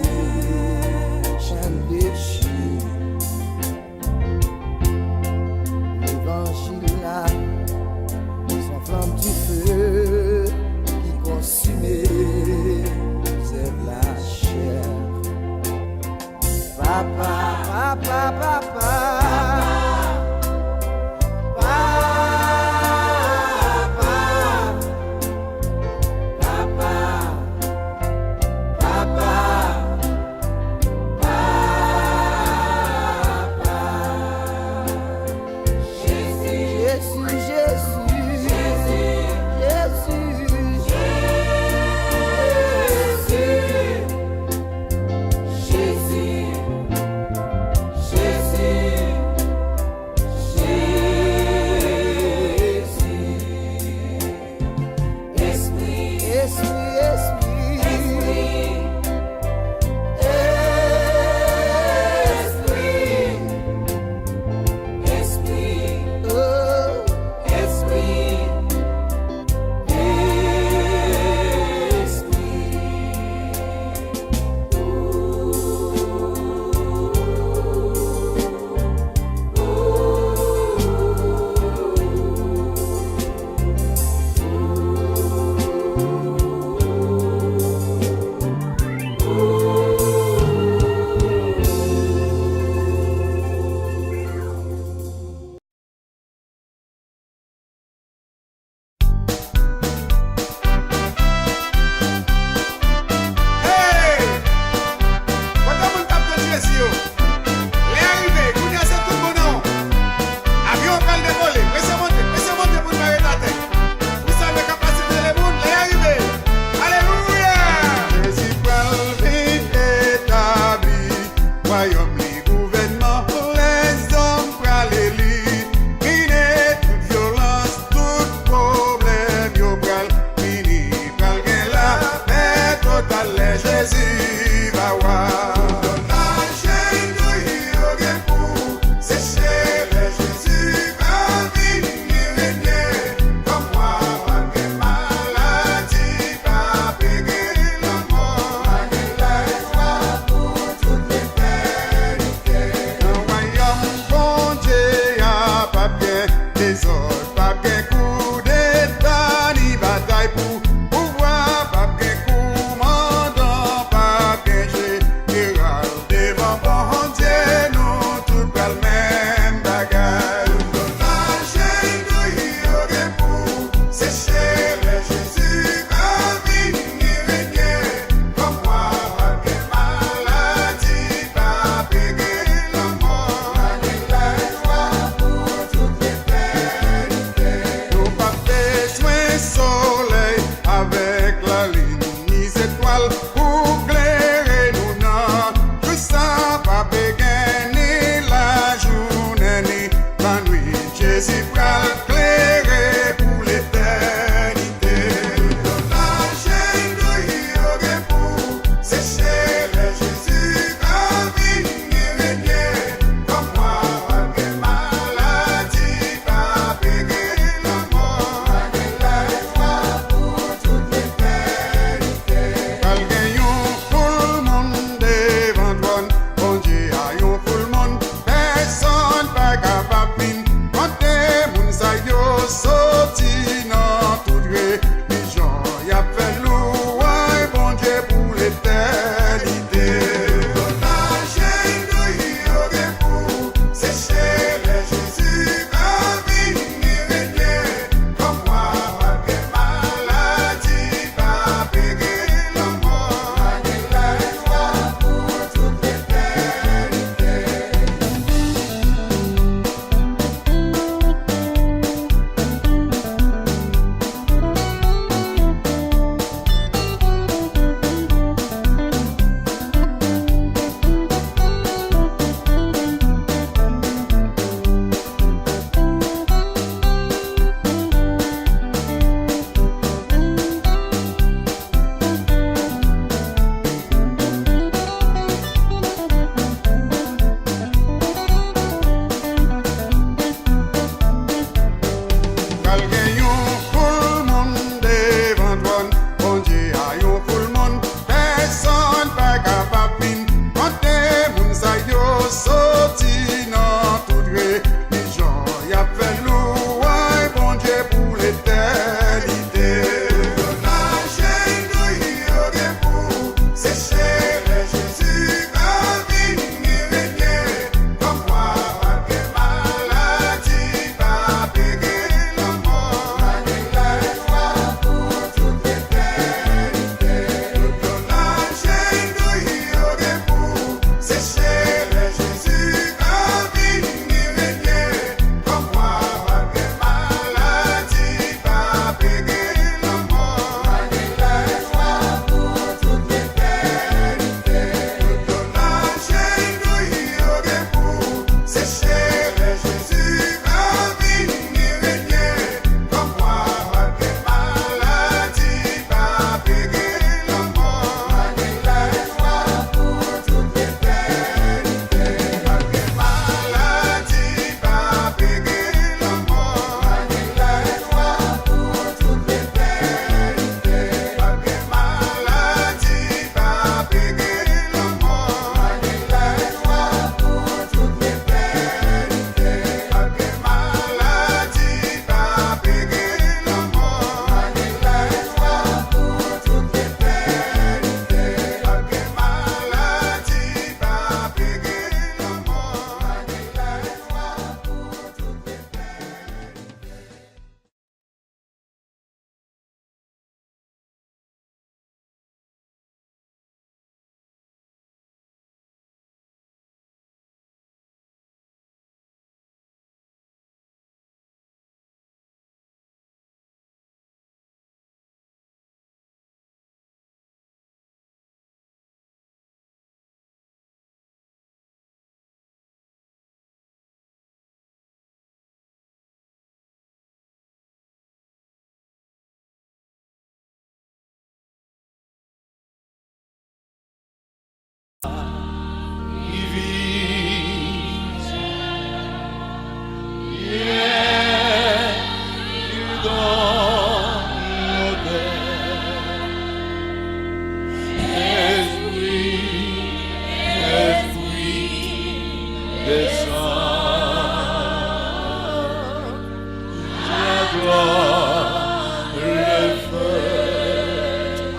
S6: chaque péché. L'évangile là, son flamme du feu qui consume la chair.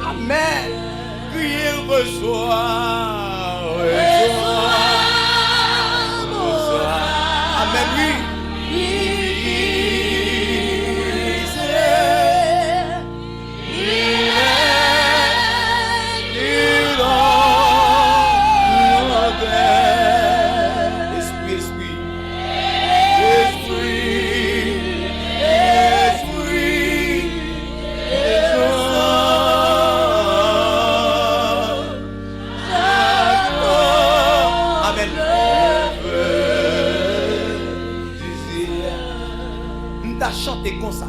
S2: Amen. Criez, reçois. Amen, oui. Chanter comme ça.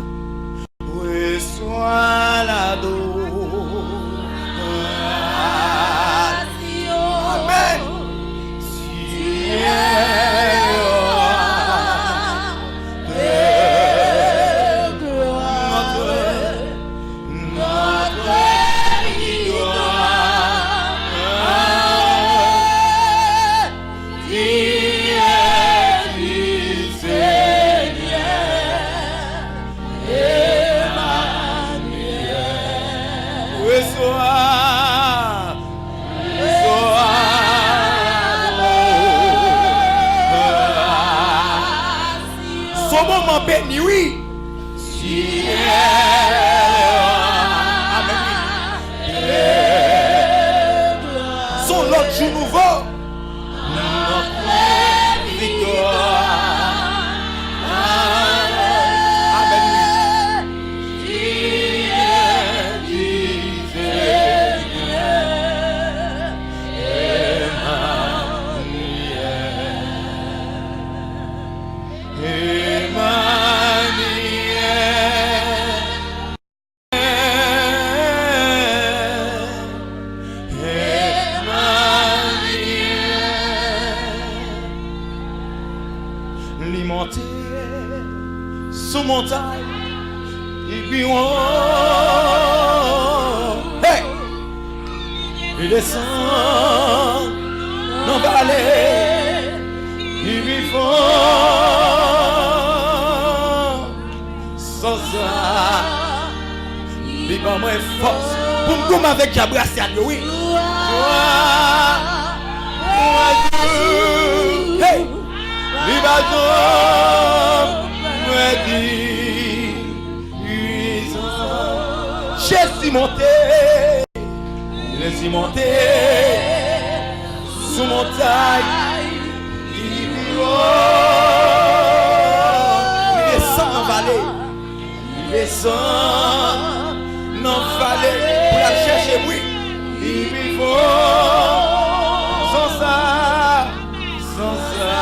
S2: Reçois l'adoration. Amen. Son moment béni, oui. Son l'autre jour nouveau. Notre victoire. Amen. Monter sous montagne et puis on hey! Il descend dans la vallée et puis fond sans ça il va moins force pour me comme avec Jabrassian oui hey! Jésus monté, Jésus monté sous montagne, il descend dans la vallée, il descend dans la vallée pour la chercher, oui, il sans ça, sans ça.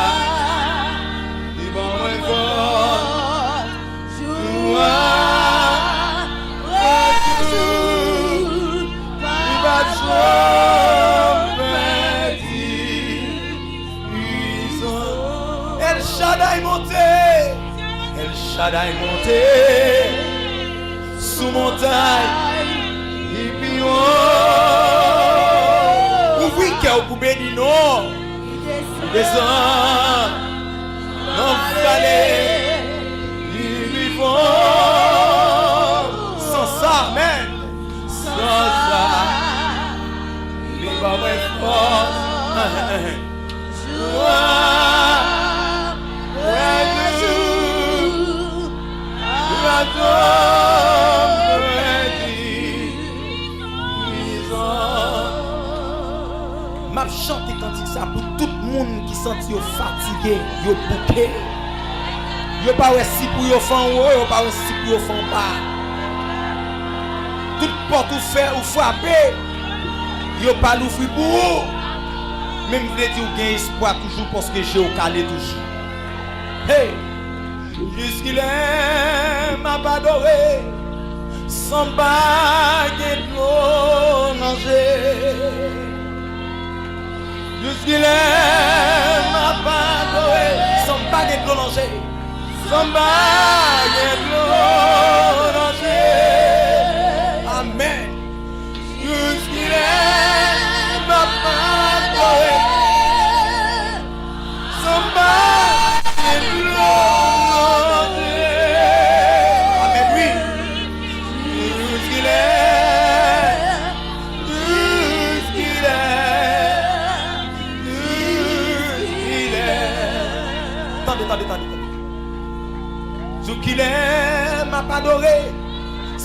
S2: El Shaddai monté sous montagne et puis ouvri cœur pour bénir non descend dans la vallée et puis sans ça amen sans ça il va moins fort m'a chanté cantique ça pour tout le monde qui senti fatigué, yo bouqué. Yo pas si pour yo fan haut, yo pas si pour yo fan bas. Toute porte ou fait ou frapper, yo pas l'ouvrir pour vous. Même vous dire gain espoir toujours parce que j'ai au calé toujours. Hey! Jusqu'il est m'a pas adoré sans bague de l'eau nager. Jusqu'il est m'a pas adoré sans bague de l'eau nager. Sans bague de l'eau nager. Amen. Jusqu'il est m'a pas adoré sans bague de l'eau.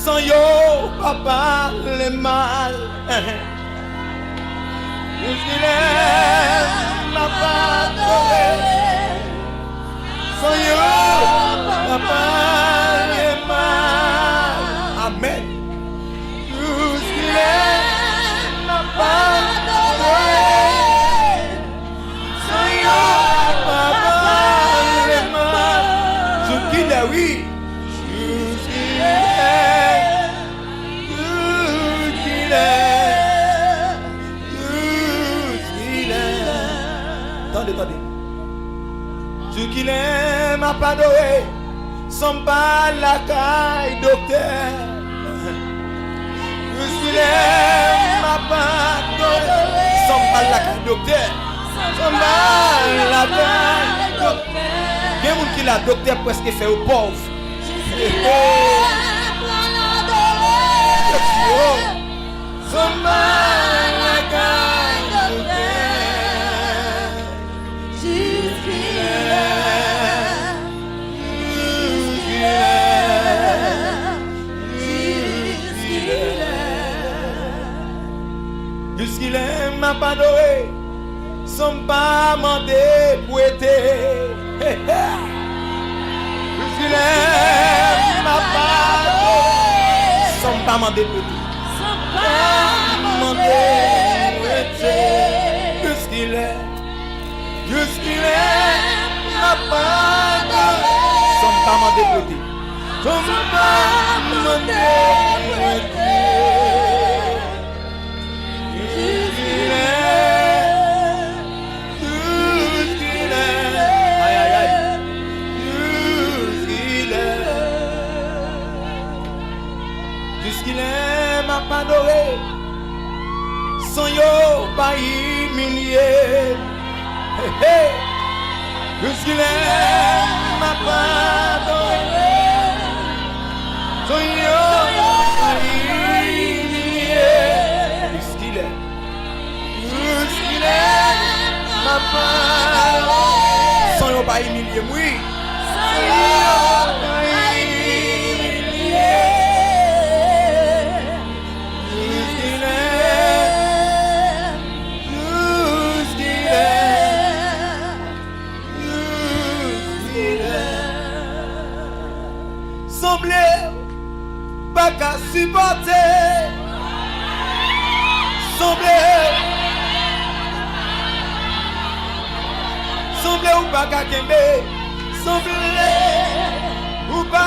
S2: Sans yo, papa, le mal. Jusqu'il est ma pardonné. Sans yo, papa, le mal. Amen. Jusqu'il est ma pardonné. Sans yo, papa, le mal. Jusqu'il est, oui. Attendez. Ce qu'il aime m'a pardonné, sans pas la caille docteur. Ce qu'il aime m'a pardonné, sans pas la caille docteur. Sans pas la caille docteur. Bien moun qui la docteur presque fait au pauvre. Sans pas la caille docteur. Jusqu'il aime m'a pardonné, sans pas mandé pour être. Jusqu'il aime m'a pardonné, sans pas mandé pour être. Sans pas mandé pour être. Jusqu'il aime m'a pardonné, sans pas mandé pour être. Sans pas mandé pour être. Jusqu'il est m'a pardonné, sans yo pas humilié. Jusqu'il est m'a pardonné, sans yo pas humilié. Jusqu'il est m'a pardonné, sans yo pas humilié, oui. Sans yo pas humilié. Pas qu'à supporter, semblez ou pas qu'à kembe, semblez ou pas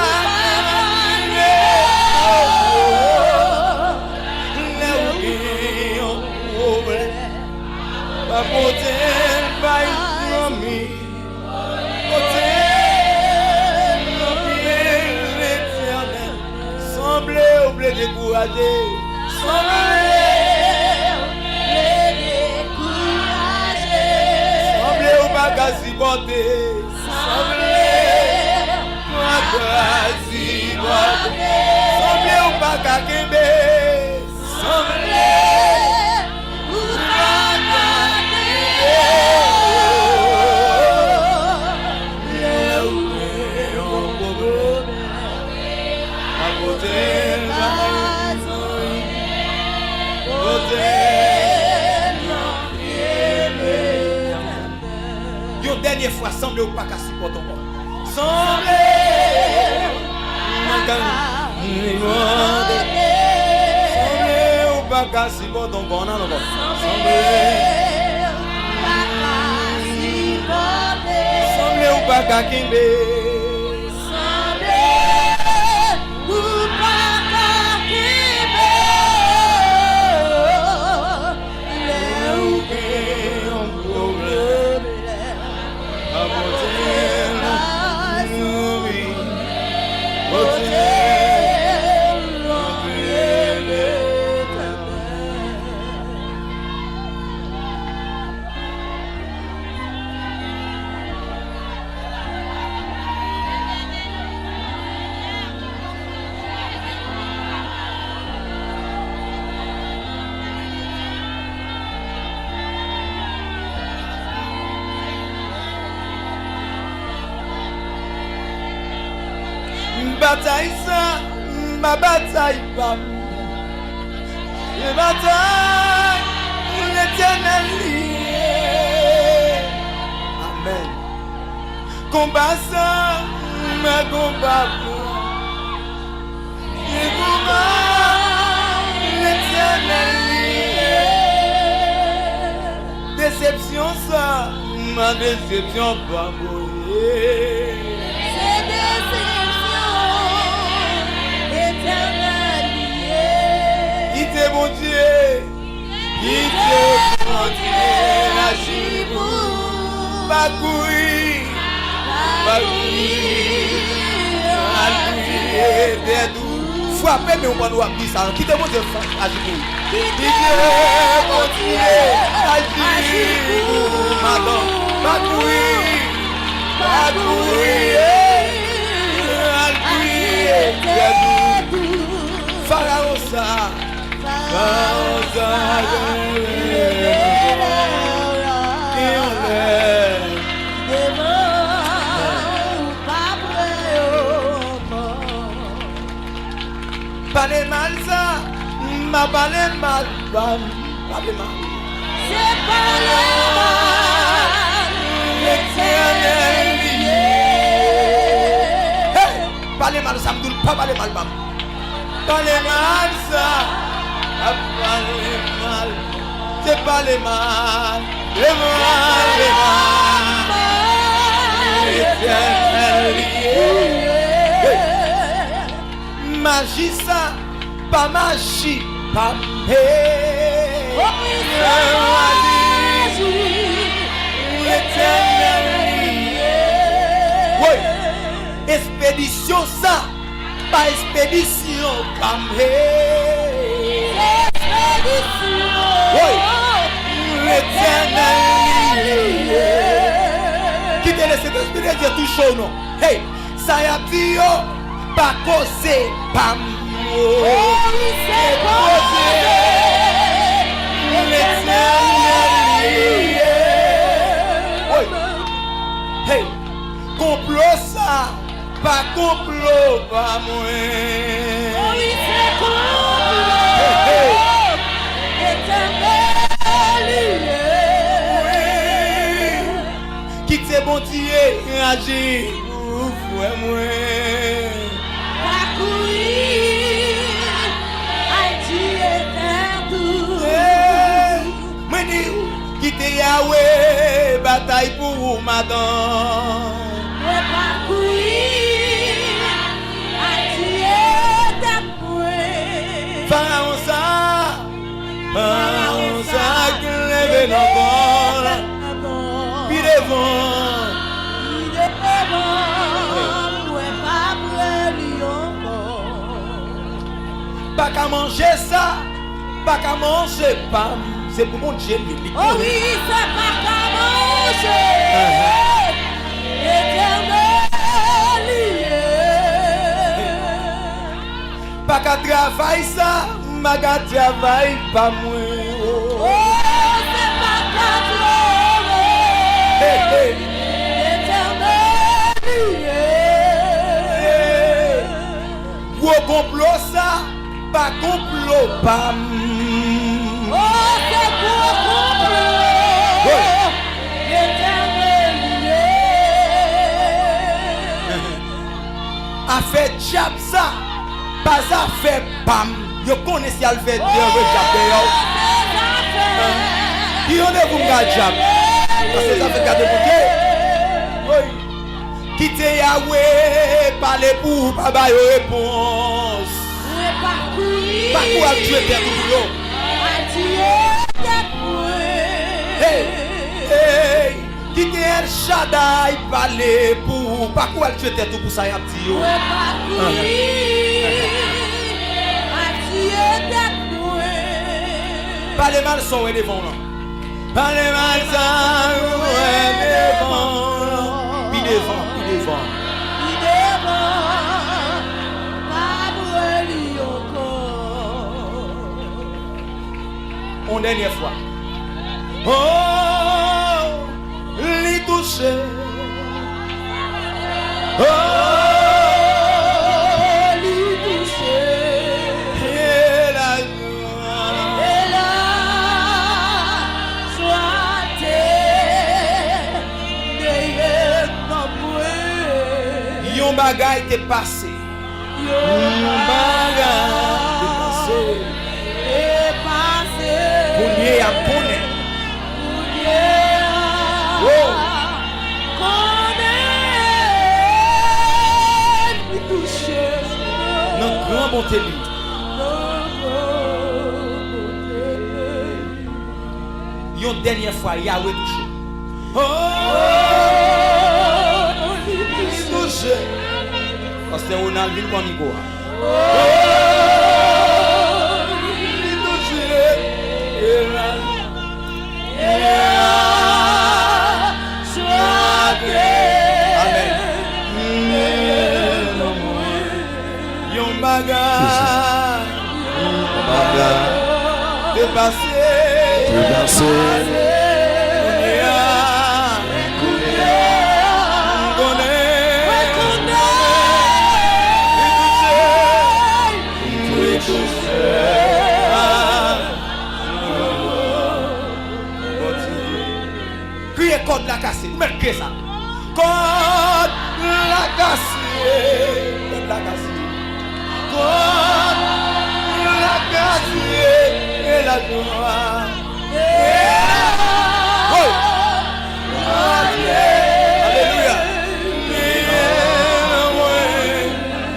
S2: pas porter pas promis. Semblez ou blé découragé, semblez ou pas qu'à supporter, semblez ou pas qu'à kembe, semblez ou pas qu'à Une dernière fois, semblez ou pas qu'à supporter encore. Semblez ou pas qu'à supporter encore. Semblez ou pas qu'à kimbe. Bataille ça, ma bataille pas. Je bataille l'éternel lié. Amen. Combat ça, ma combat pour. Je combat l'éternel lié. Déception ça, ma déception pas mourir.
S7: C'est déception éternelle.
S2: Qui t'est mon Dieu, qui t'est mon Dieu, la chibou, pas courir, pas courir, des doux. Frappez, mais on va nous appuyer ça. Qui t'est mon Dieu, la chibou, qui t'est mon Dieu, la chibou, madame, pas courir, pas courir, des doux. Pharaon ça. Parlez mal ça, m'a parlé mal, parlez mal.
S7: C'est pas le mal, l'éternel lié.
S2: Hey, parlez mal ça, me dit pas parler mal, maman. Parlez mal ça, parlez mal, c'est parler mal, les mal, l'éternel lié. Magie ça, pas magie, pas paix. L'éternel lié. Oui, expédition ça. Pas expédition, pas
S7: Expédition.
S2: oui, l'éternel. Qui te laisse t'inspirer dire tout chaud non? Hey, ça y a dit yo, pas causé, pas mot.
S7: Oui, c'est causé.
S2: L'éternel. Oui. Hey, complot ça. Pas complot, pas moi.
S7: Oui, c'est complot. Éternel.
S2: Qui t'est bon Dieu, agir pour moi.
S7: Pas courir, Haïti éternel.
S2: Moi dis, qui t'est Yahweh, bataille pour madame.
S7: Pas courir, Haïti éternel.
S2: Pharaon ça, lève nos bords, puis devant. Pas qu'à manger ça, pas qu'à manger pas. C'est pour mon Dieu, lui.
S7: Oh oui, c'est pas qu'à manger. Éternel.
S2: Pas qu'à travailler ça, pas qu'à travailler pas moi.
S7: Oh, c'est pas qu'à travailler. Éternel.
S2: Gros complot ça, pas complot pas.
S7: Oh, c'est gros complot. Éternel.
S2: A fait diable ça, pas a fait pam. Yo connais si elle fait diable diable. Qui on est pour me diable? Parce que ça fait garder pour Dieu. Oui. Quitter Yahweh, parler pour pas ba yo réponse. Pas quoi tuer père tout. Hey, hey, quitter El Shaddai, parler pour pas quoi tuer tête tout pour ça y a petit yo. Parler mal son et devant là. Parler mal ça ouais devant. Puis devant, puis devant. Une dernière fois. Oh, les toucher. Oh, les toucher. bagay te passé. Yon bagay te passé. Kounye a koune. Oh. Nan grand bonté li. Yon dernière fois Yahweh touché. Oh, il touché. Parce que on a le vin nigo. Il touché. Amen. Yon bagay dépassé. Criez code la cassée. Vous mettez ça. Code la cassée. Code la cassée. Code la cassée. Et la joie. Alléluia.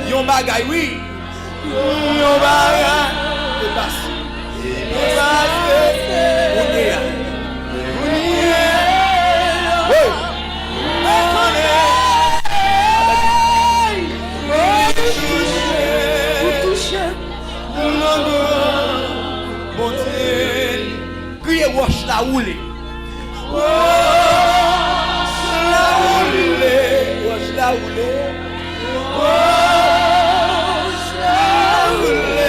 S2: Yon bagay, oui. Yon bagay. Dépassé. Criez wash la roule. Wash la roule. Wash la roule. Wash la roule.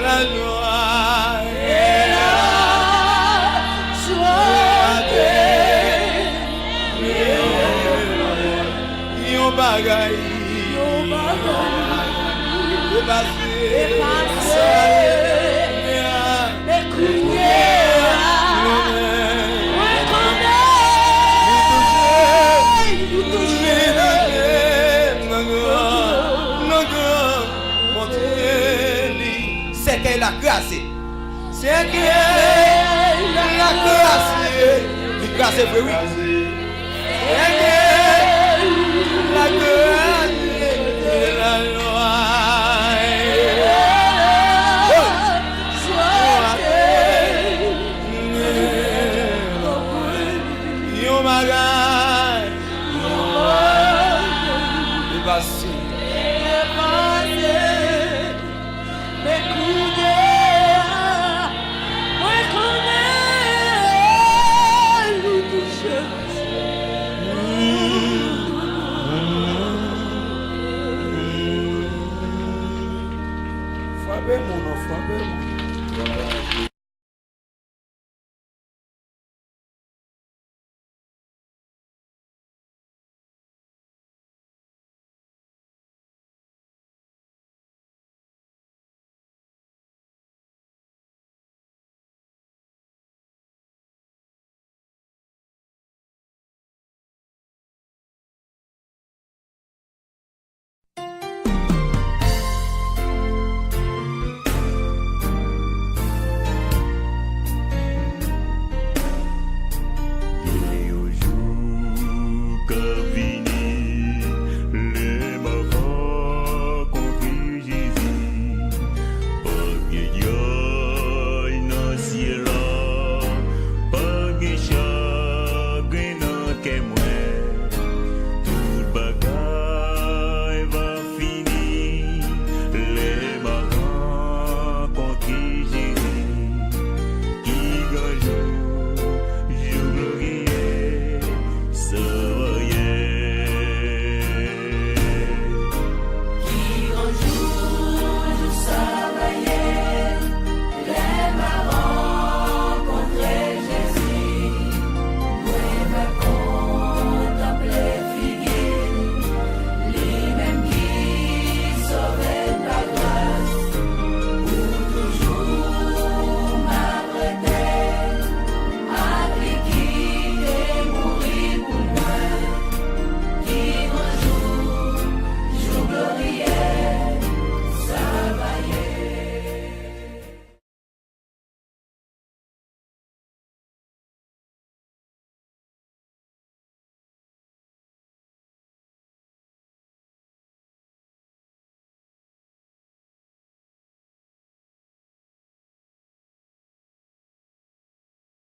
S2: La joie et la joie. Yon bagay. C'est qu'elle a grâce. C'est qu'elle a grâce. Du grâce est oui. C'est qu'elle a grâce. La loi. Yon bagay. Dépassé. Frappez mon enfant, frappez mon.